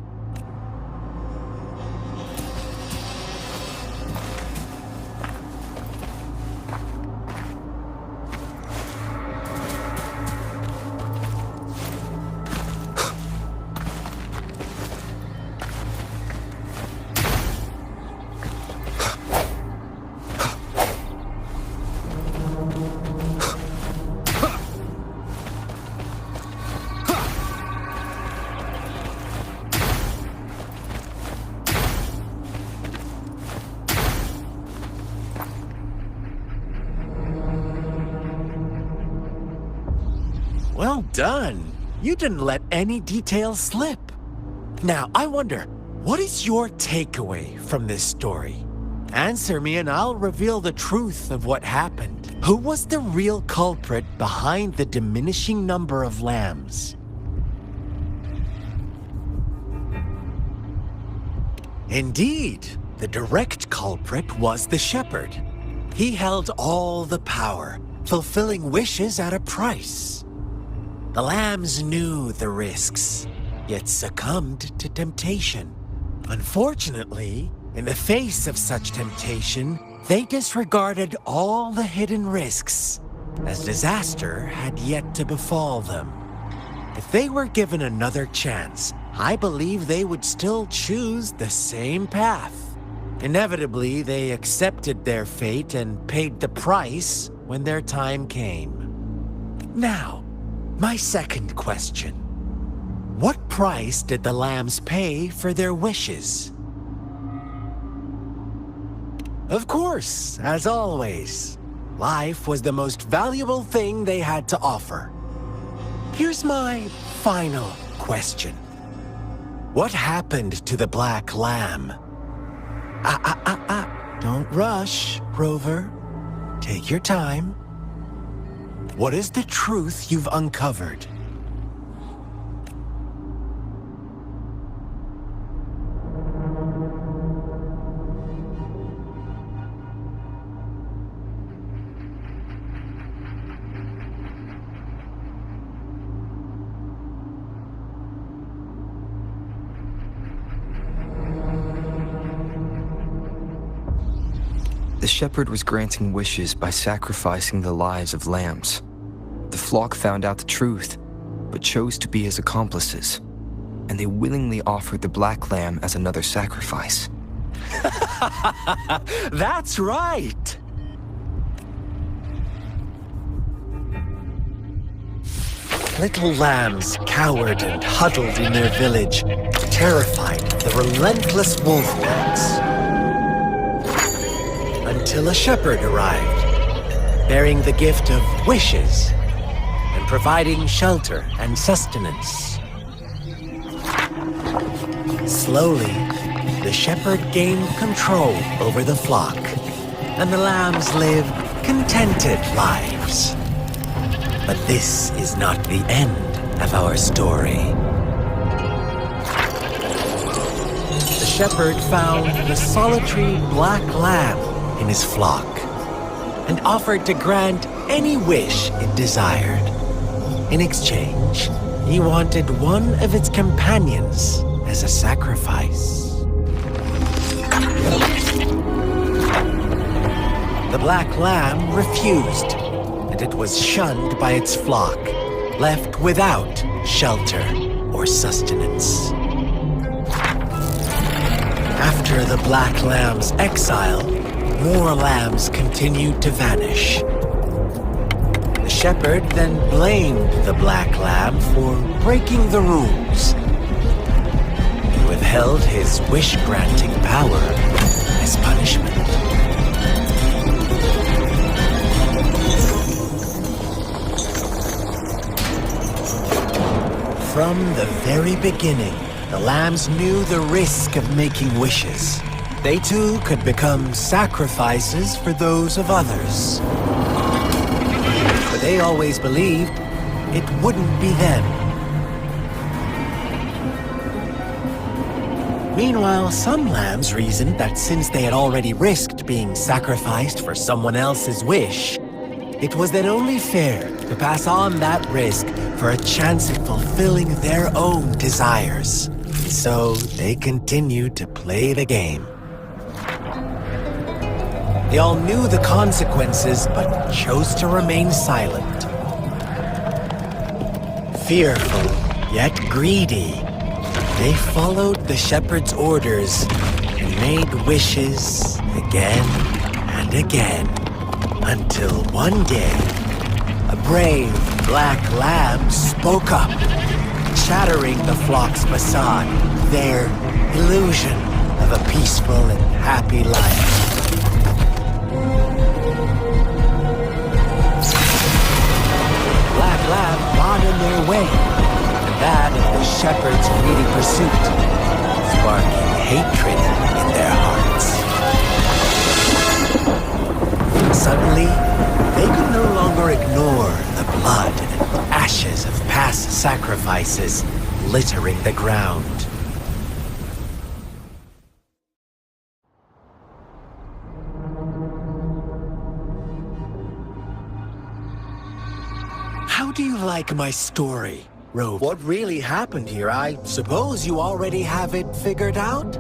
Well done. You didn't let any details slip. Now, I wonder, what is your takeaway from this story? Answer me and I'll reveal the truth of what happened. Who was the real culprit behind the diminishing number of lambs? Indeed, the direct culprit was the shepherd. He held all the power, fulfilling wishes at a price. The lambs knew the risks, yet succumbed to temptation. Unfortunately, in the face of such temptation, they disregarded all the hidden risks, as disaster had yet to befall them. If they were given another chance, I believe they would still choose the same path. Inevitably, they accepted their fate and paid the price when their time came. Now, my second question. What price did the lambs pay for their wishes? Of course, as always, life was the most valuable thing they had to offer. Here's my final question. What happened to the black lamb? Don't rush, Rover. Take your time. What is the truth you've uncovered? The shepherd was granting wishes by sacrificing the lives of lambs. The flock found out the truth, but chose to be his accomplices, and they willingly offered the black lamb as another sacrifice. That's right. Little lambs cowered and huddled in their village, terrified of the relentless wolf packs. Until a shepherd arrived, bearing the gift of wishes and providing shelter and sustenance. Slowly, the shepherd gained control over the flock, and the lambs lived contented lives. But this is not the end of our story. The shepherd found the solitary black lamb in his flock and offered to grant any wish it desired. In exchange, he wanted one of its companions as a sacrifice. The black lamb refused, and it was shunned by its flock, left without shelter or sustenance. After the black lamb's exile, more lambs continued to vanish. The shepherd then blamed the black lamb for breaking the rules. He withheld his wish-granting power as punishment. From the very beginning, the lambs knew the risk of making wishes. They too could become sacrifices for those of others. But they always believed it wouldn't be them. Meanwhile, some lambs reasoned that since they had already risked being sacrificed for someone else's wish, it was then only fair to pass on that risk for a chance at fulfilling their own desires. So they continued to play the game. They all knew the consequences, but chose to remain silent. Fearful, yet greedy, they followed the shepherd's orders and made wishes again and again, until one day, a brave black lamb spoke up, shattering the flock's facade, their illusion of a peaceful and happy life. Black lamb got in their way, and that of the shepherd's greedy pursuit, sparking hatred in their hearts. Suddenly, they could no longer ignore the blood and ashes of past sacrifices littering the ground. How do you like my story, Rover? What really happened here? I suppose you already have it figured out?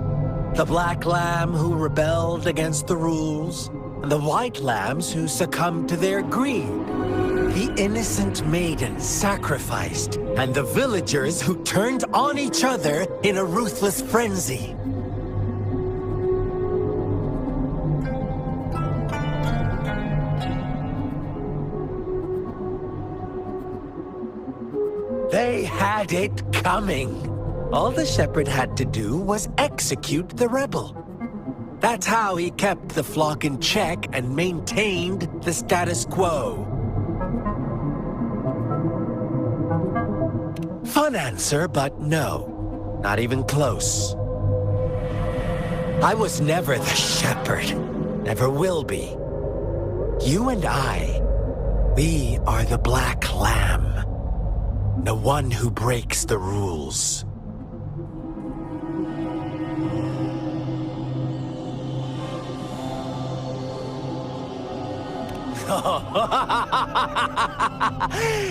The black lamb who rebelled against the rules, and the white lambs who succumbed to their greed. The innocent maiden sacrificed, and the villagers who turned on each other in a ruthless frenzy. They had it coming. All the shepherd had to do was execute the rebel. That's how he kept the flock in check and maintained the status quo. Fun answer, but no. Not even close. I was never the shepherd. Never will be. You and I, we are the black lamb. The one who breaks the rules.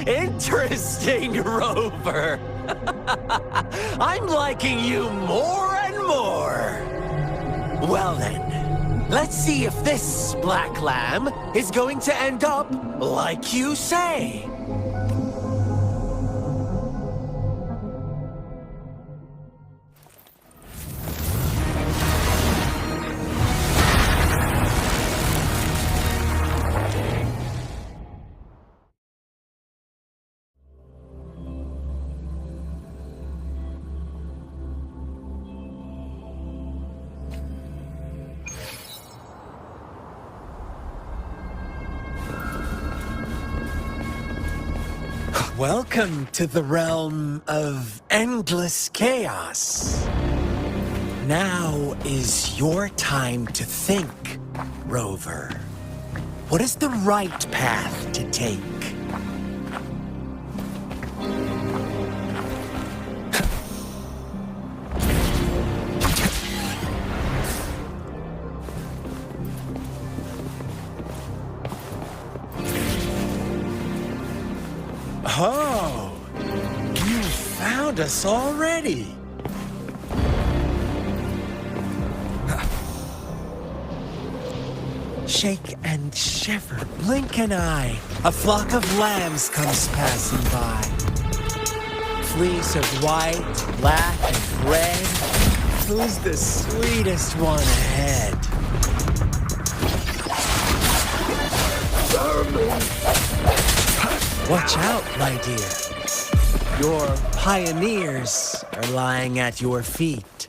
Interesting, Rover. I'm liking you more and more. Well then, let's see if this black lamb is going to end up like you say. Welcome to the realm of endless chaos. Now is your time to think, Rover. What is the right path to take? Oh, you found us already. Shake and shiver, blink an eye. A flock of lambs comes passing by. Fleece of white, black, and red. Who's the sweetest one ahead? Watch out, my dear. Your pioneers are lying at your feet.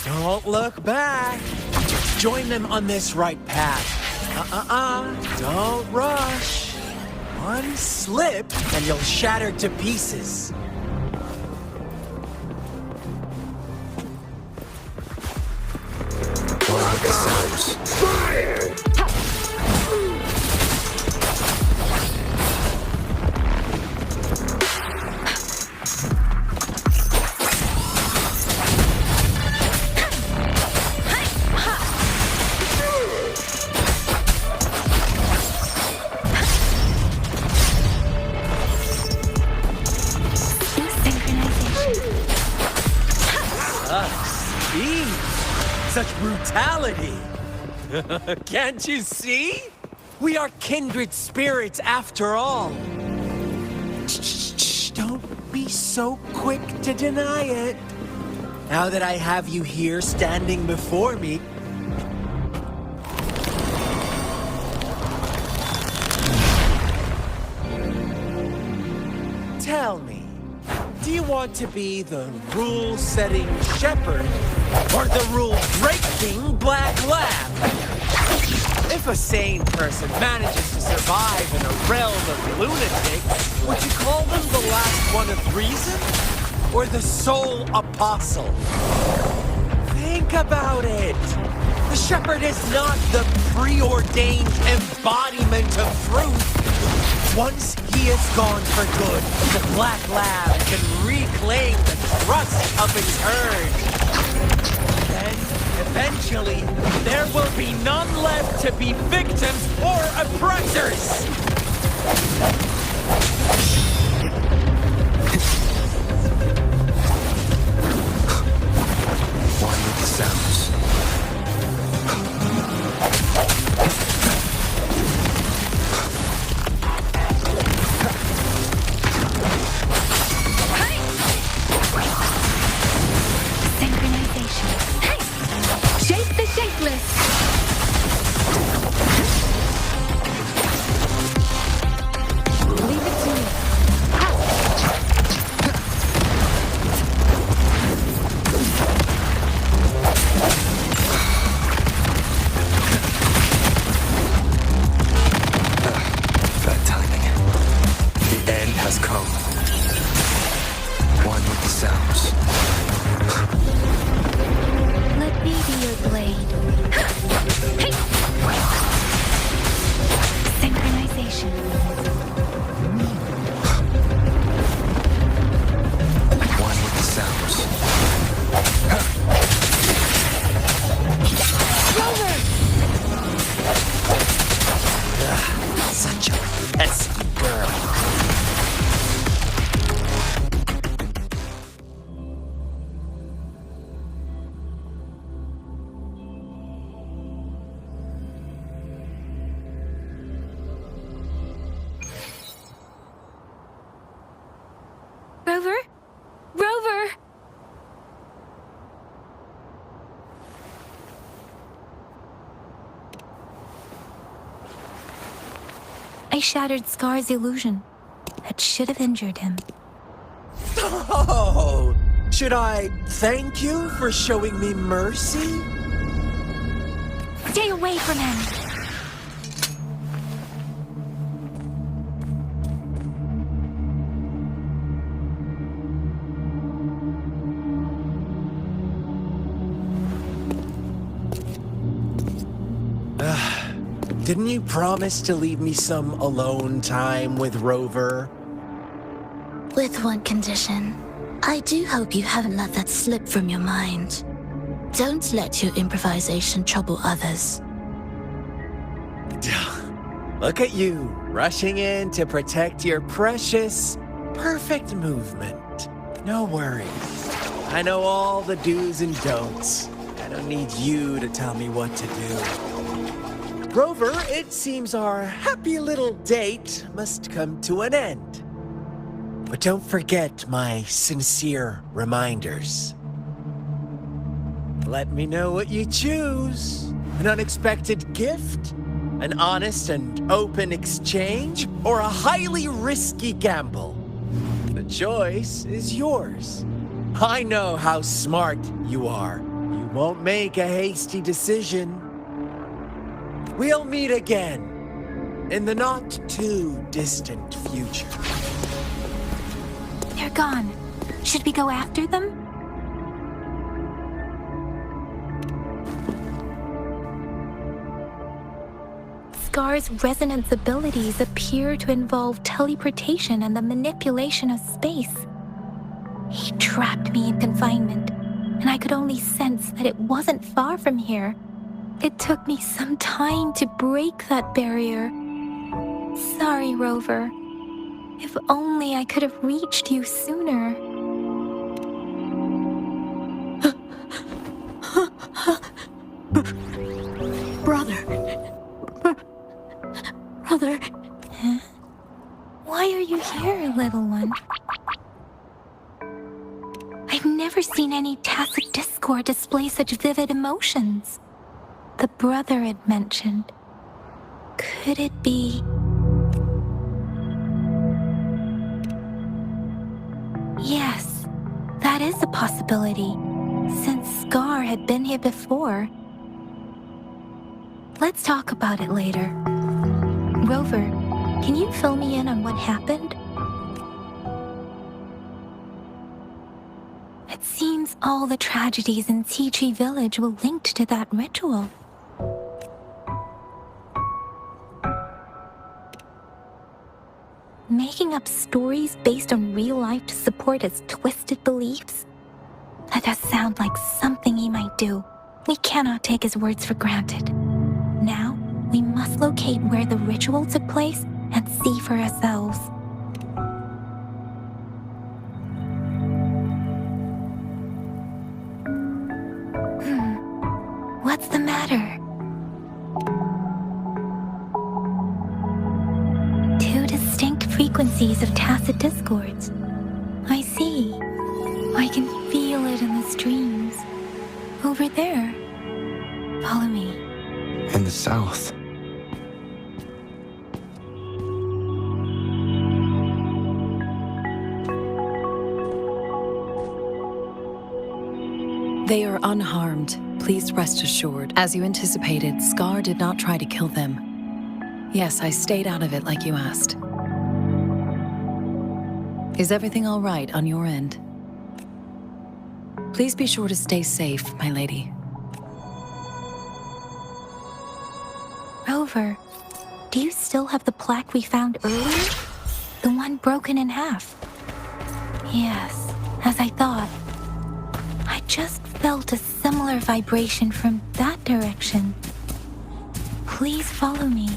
Don't look back. Join them on this right path. Don't rush. One slip and you'll shatter to pieces. What are the sounds? Fire! Such brutality! Can't you see? We are kindred spirits after all. Shh, don't be so quick to deny it. Now that I have you here standing before me, tell me, do you want to be the rule-setting shepherd or the rule-breaking black lab? If a sane person manages to survive in a realm of lunatics, would you call them the last one of reason? Or the sole apostle? Think about it. The shepherd is not the preordained embodiment of truth. Once he is gone for good, the Black Lab can reclaim the trust of its herd. Then, eventually, there will be none left to be victims or oppressors! One with the sounds. I shattered Scar's illusion. That should have injured him. Oh! Should I thank you for showing me mercy? Stay away from him! Didn't you promise to leave me some alone time with Rover? With one condition. I do hope you haven't let that slip from your mind. Don't let your improvisation trouble others. Look at you, rushing in to protect your precious, perfect movement. No worries. I know all the do's and don'ts. I don't need you to tell me what to do. Rover, it seems our happy little date must come to an end. But don't forget my sincere reminders. Let me know what you choose. An unexpected gift? An honest and open exchange? Or a highly risky gamble? The choice is yours. I know how smart you are. You won't make a hasty decision. We'll meet again in the not-too-distant future. They're gone. Should we go after them? Scar's resonance abilities appear to involve teleportation and the manipulation of space. He trapped me in confinement, and I could only sense that it wasn't far from here. It took me some time to break that barrier. Sorry, Rover. If only I could have reached you sooner. Brother. Huh? Why are you here, little one? I've never seen any tacit discord display such vivid emotions. The brother had mentioned. Could it be... Yes, that is a possibility, since Scar had been here before. Let's talk about it later. Rover, can you fill me in on what happened? It seems all the tragedies in Tea Tree Village were linked to that ritual. Making up stories based on real life to support his twisted beliefs? That does sound like something he might do. We cannot take his words for granted. Now, we must locate where the ritual took place and see for ourselves. What's the matter? Two distinct frequencies of tacit discords. I see. I can feel it in the streams. Over there. Follow me. In the south. They are unharmed. Please rest assured. As you anticipated, Scar did not try to kill them. Yes, I stayed out of it like you asked. Is everything all right on your end? Please be sure to stay safe, my lady. Rover, do you still have the plaque we found earlier? The one broken in half? Yes, as I thought. I just felt a similar vibration from that direction. Please follow me.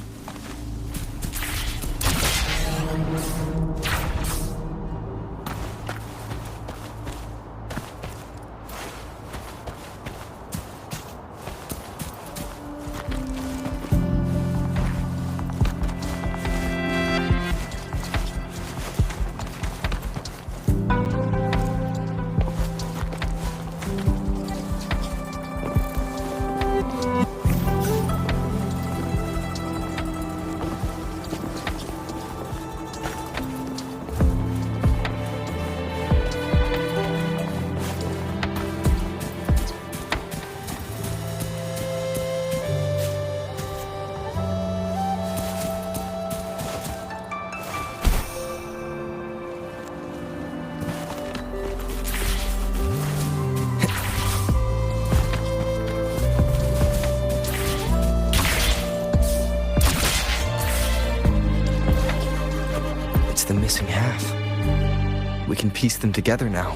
We can piece them together now.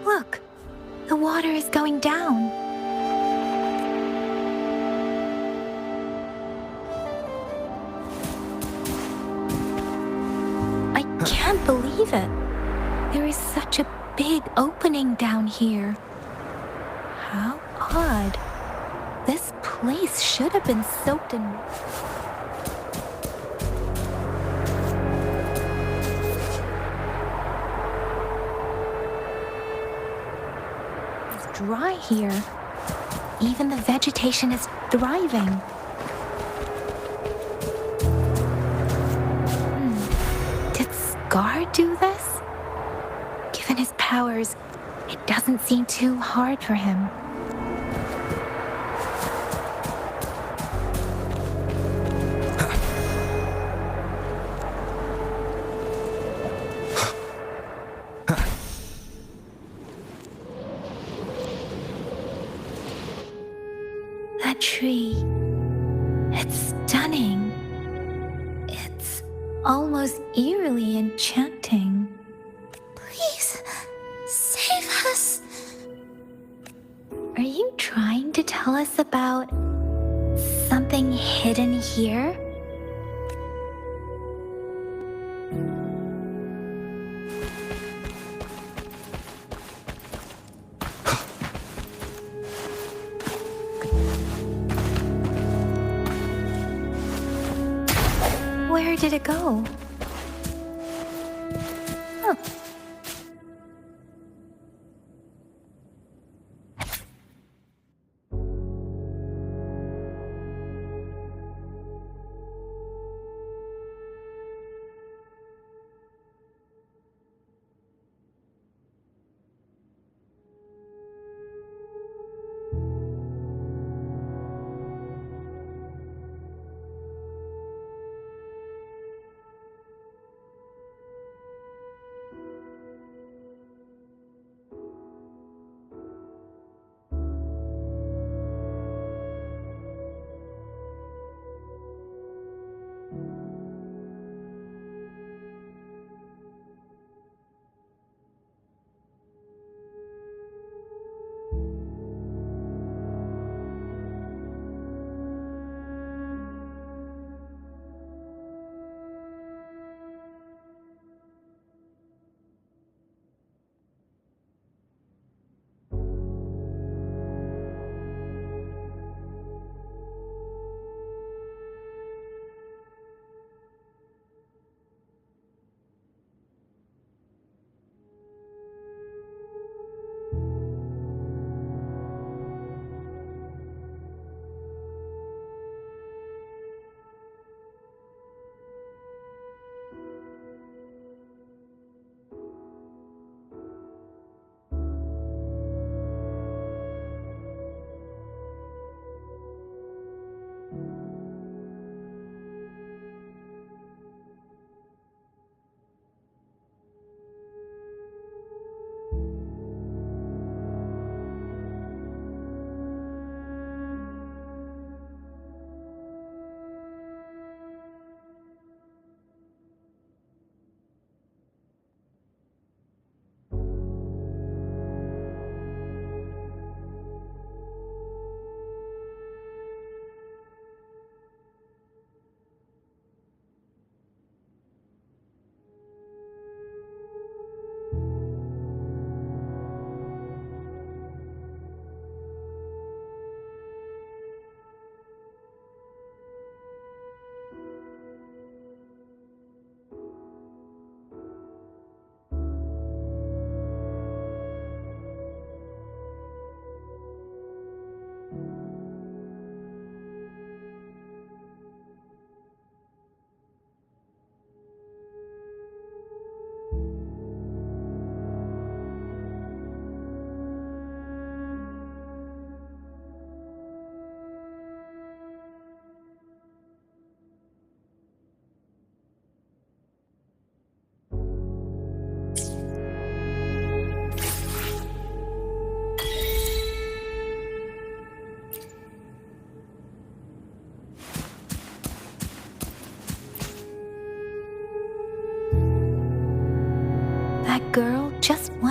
Look, the water is going down. I can't believe it. There is such a big opening down here. How odd. This place should have been soaked in... It's dry here. Even the vegetation is thriving. Did Scar do this? Given his powers, it doesn't seem too hard for him. That tree, it's stunning. It's almost eerily enchanting. Please, save us. Are you trying to tell us about something hidden here? Where did it go? Huh.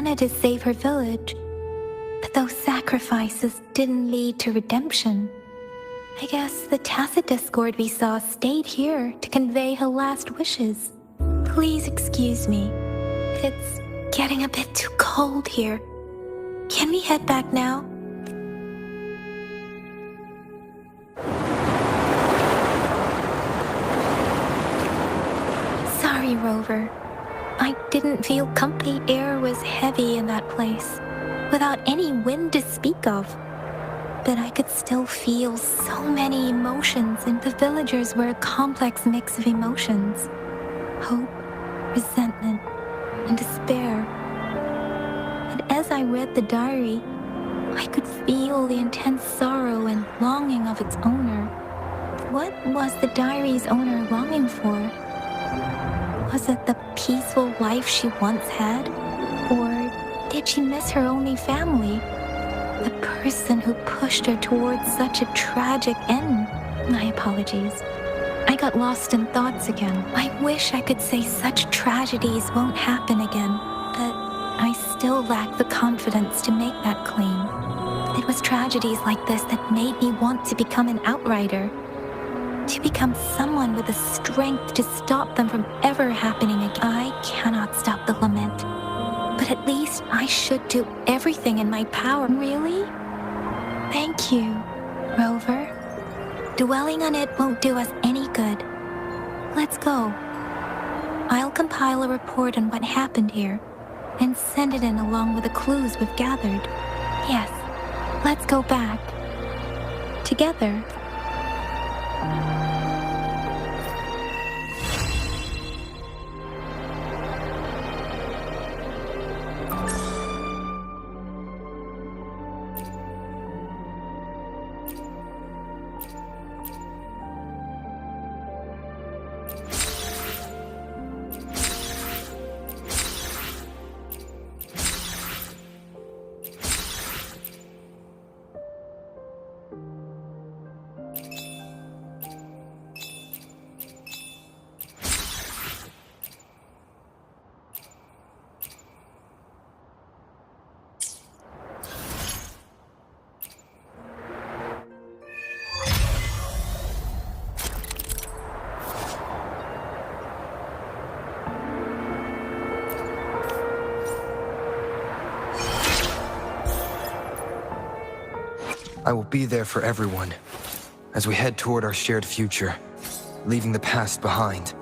wanted to save her village, but those sacrifices didn't lead to redemption. I guess the tacit discord we saw stayed here to convey her last wishes. Please excuse me. It's getting a bit too cold here. Can we head back now? Sorry, Rover. I didn't feel comfy. Air was heavy in that place, without any wind to speak of. But I could still feel so many emotions, and the villagers were a complex mix of emotions. Hope, resentment, and despair. And as I read the diary, I could feel the intense sorrow and longing of its owner. What was the diary's owner longing for? Was it the peaceful life she once had? Or did she miss her only family? The person who pushed her towards such a tragic end? My apologies. I got lost in thoughts again. I wish I could say such tragedies won't happen again, but I still lack the confidence to make that claim. It was tragedies like this that made me want to become an outrider. To become someone with the strength to stop them from ever happening again. I cannot stop the lament, but at least I should do everything in my power. Really? Thank you, Rover. Dwelling on it won't do us any good. Let's go. I'll compile a report on what happened here and send it in along with the clues we've gathered. Yes, let's go back. Together. I will be there for everyone as we head toward our shared future, leaving the past behind.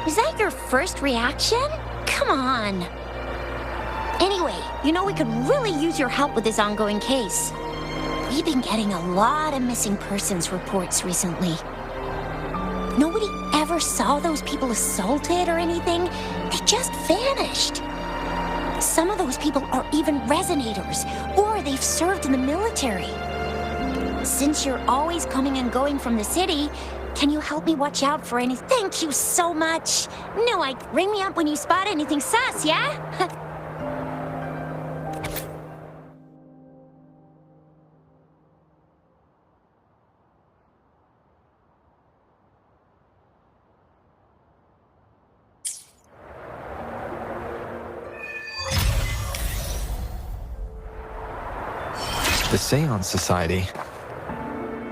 Is that your first reaction? Come on. Anyway, you know we could really use your help with this ongoing case. We've been getting a lot of missing persons reports recently. Nobody ever saw those people assaulted or anything. They just vanished. Some of those people are even resonators, or they've served in the military. Since you're always coming and going from the city, can you help me watch out for any? Thank you so much. No, ring me up when you spot anything sus, yeah? The Seance Society.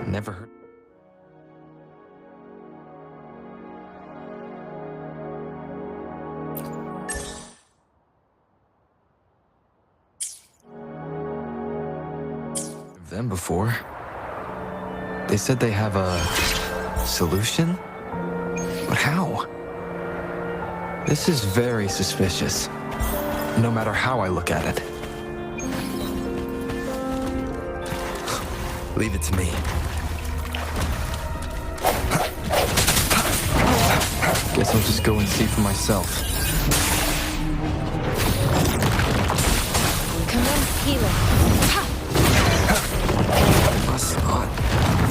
Never heard. Of them before. They said they have a solution? But how? This is very suspicious, no matter how I look at it. Leave it to me. Guess I'll just go and see for myself. Commence healing. Must not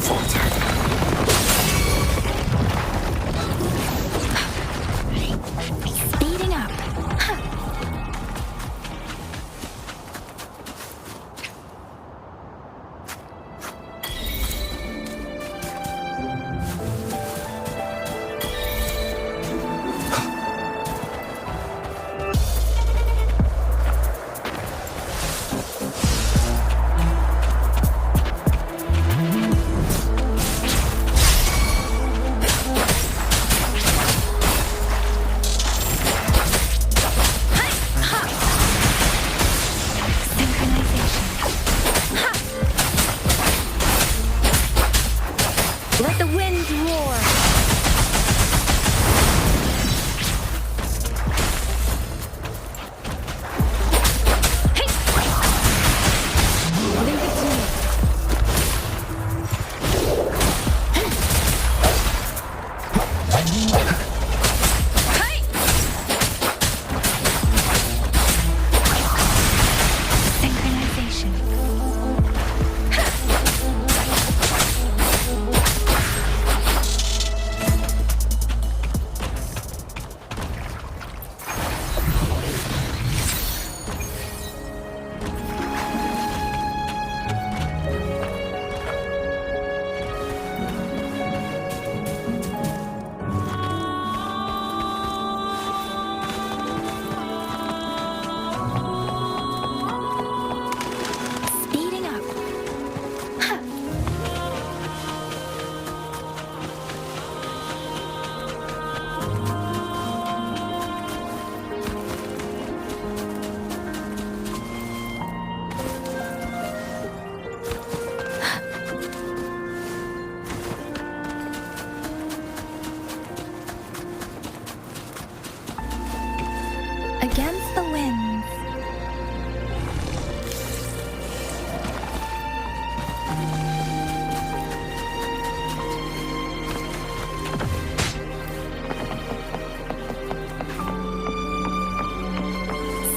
falter. Speeding up. Let the winds roar. Hey! Leave it to me. Hey! Synchronization. Speeding up. Against the winds.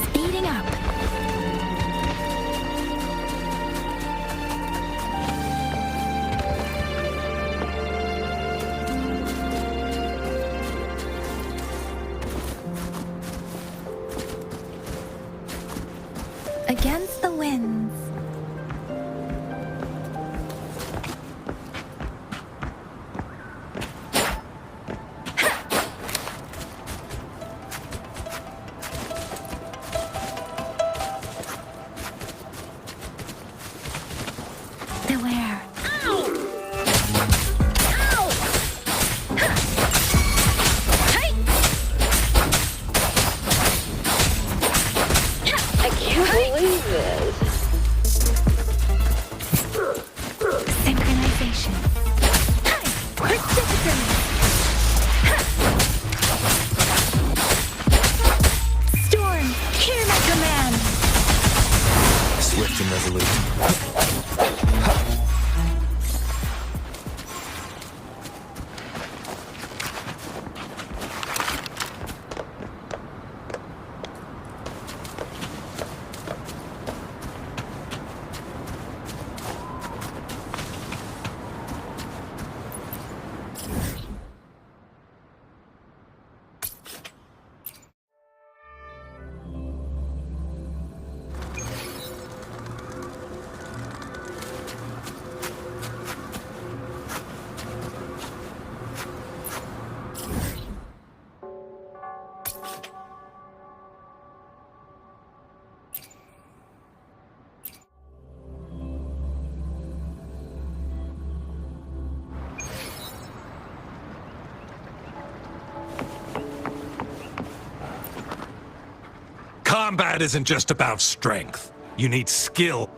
Speeding up. Against the winds. Beware. Ow! Ow! Hey! I can't believe this. Synchronization. Precipitant. Storm, hear my command. Swift and resolute. Combat isn't just about strength. You need skill.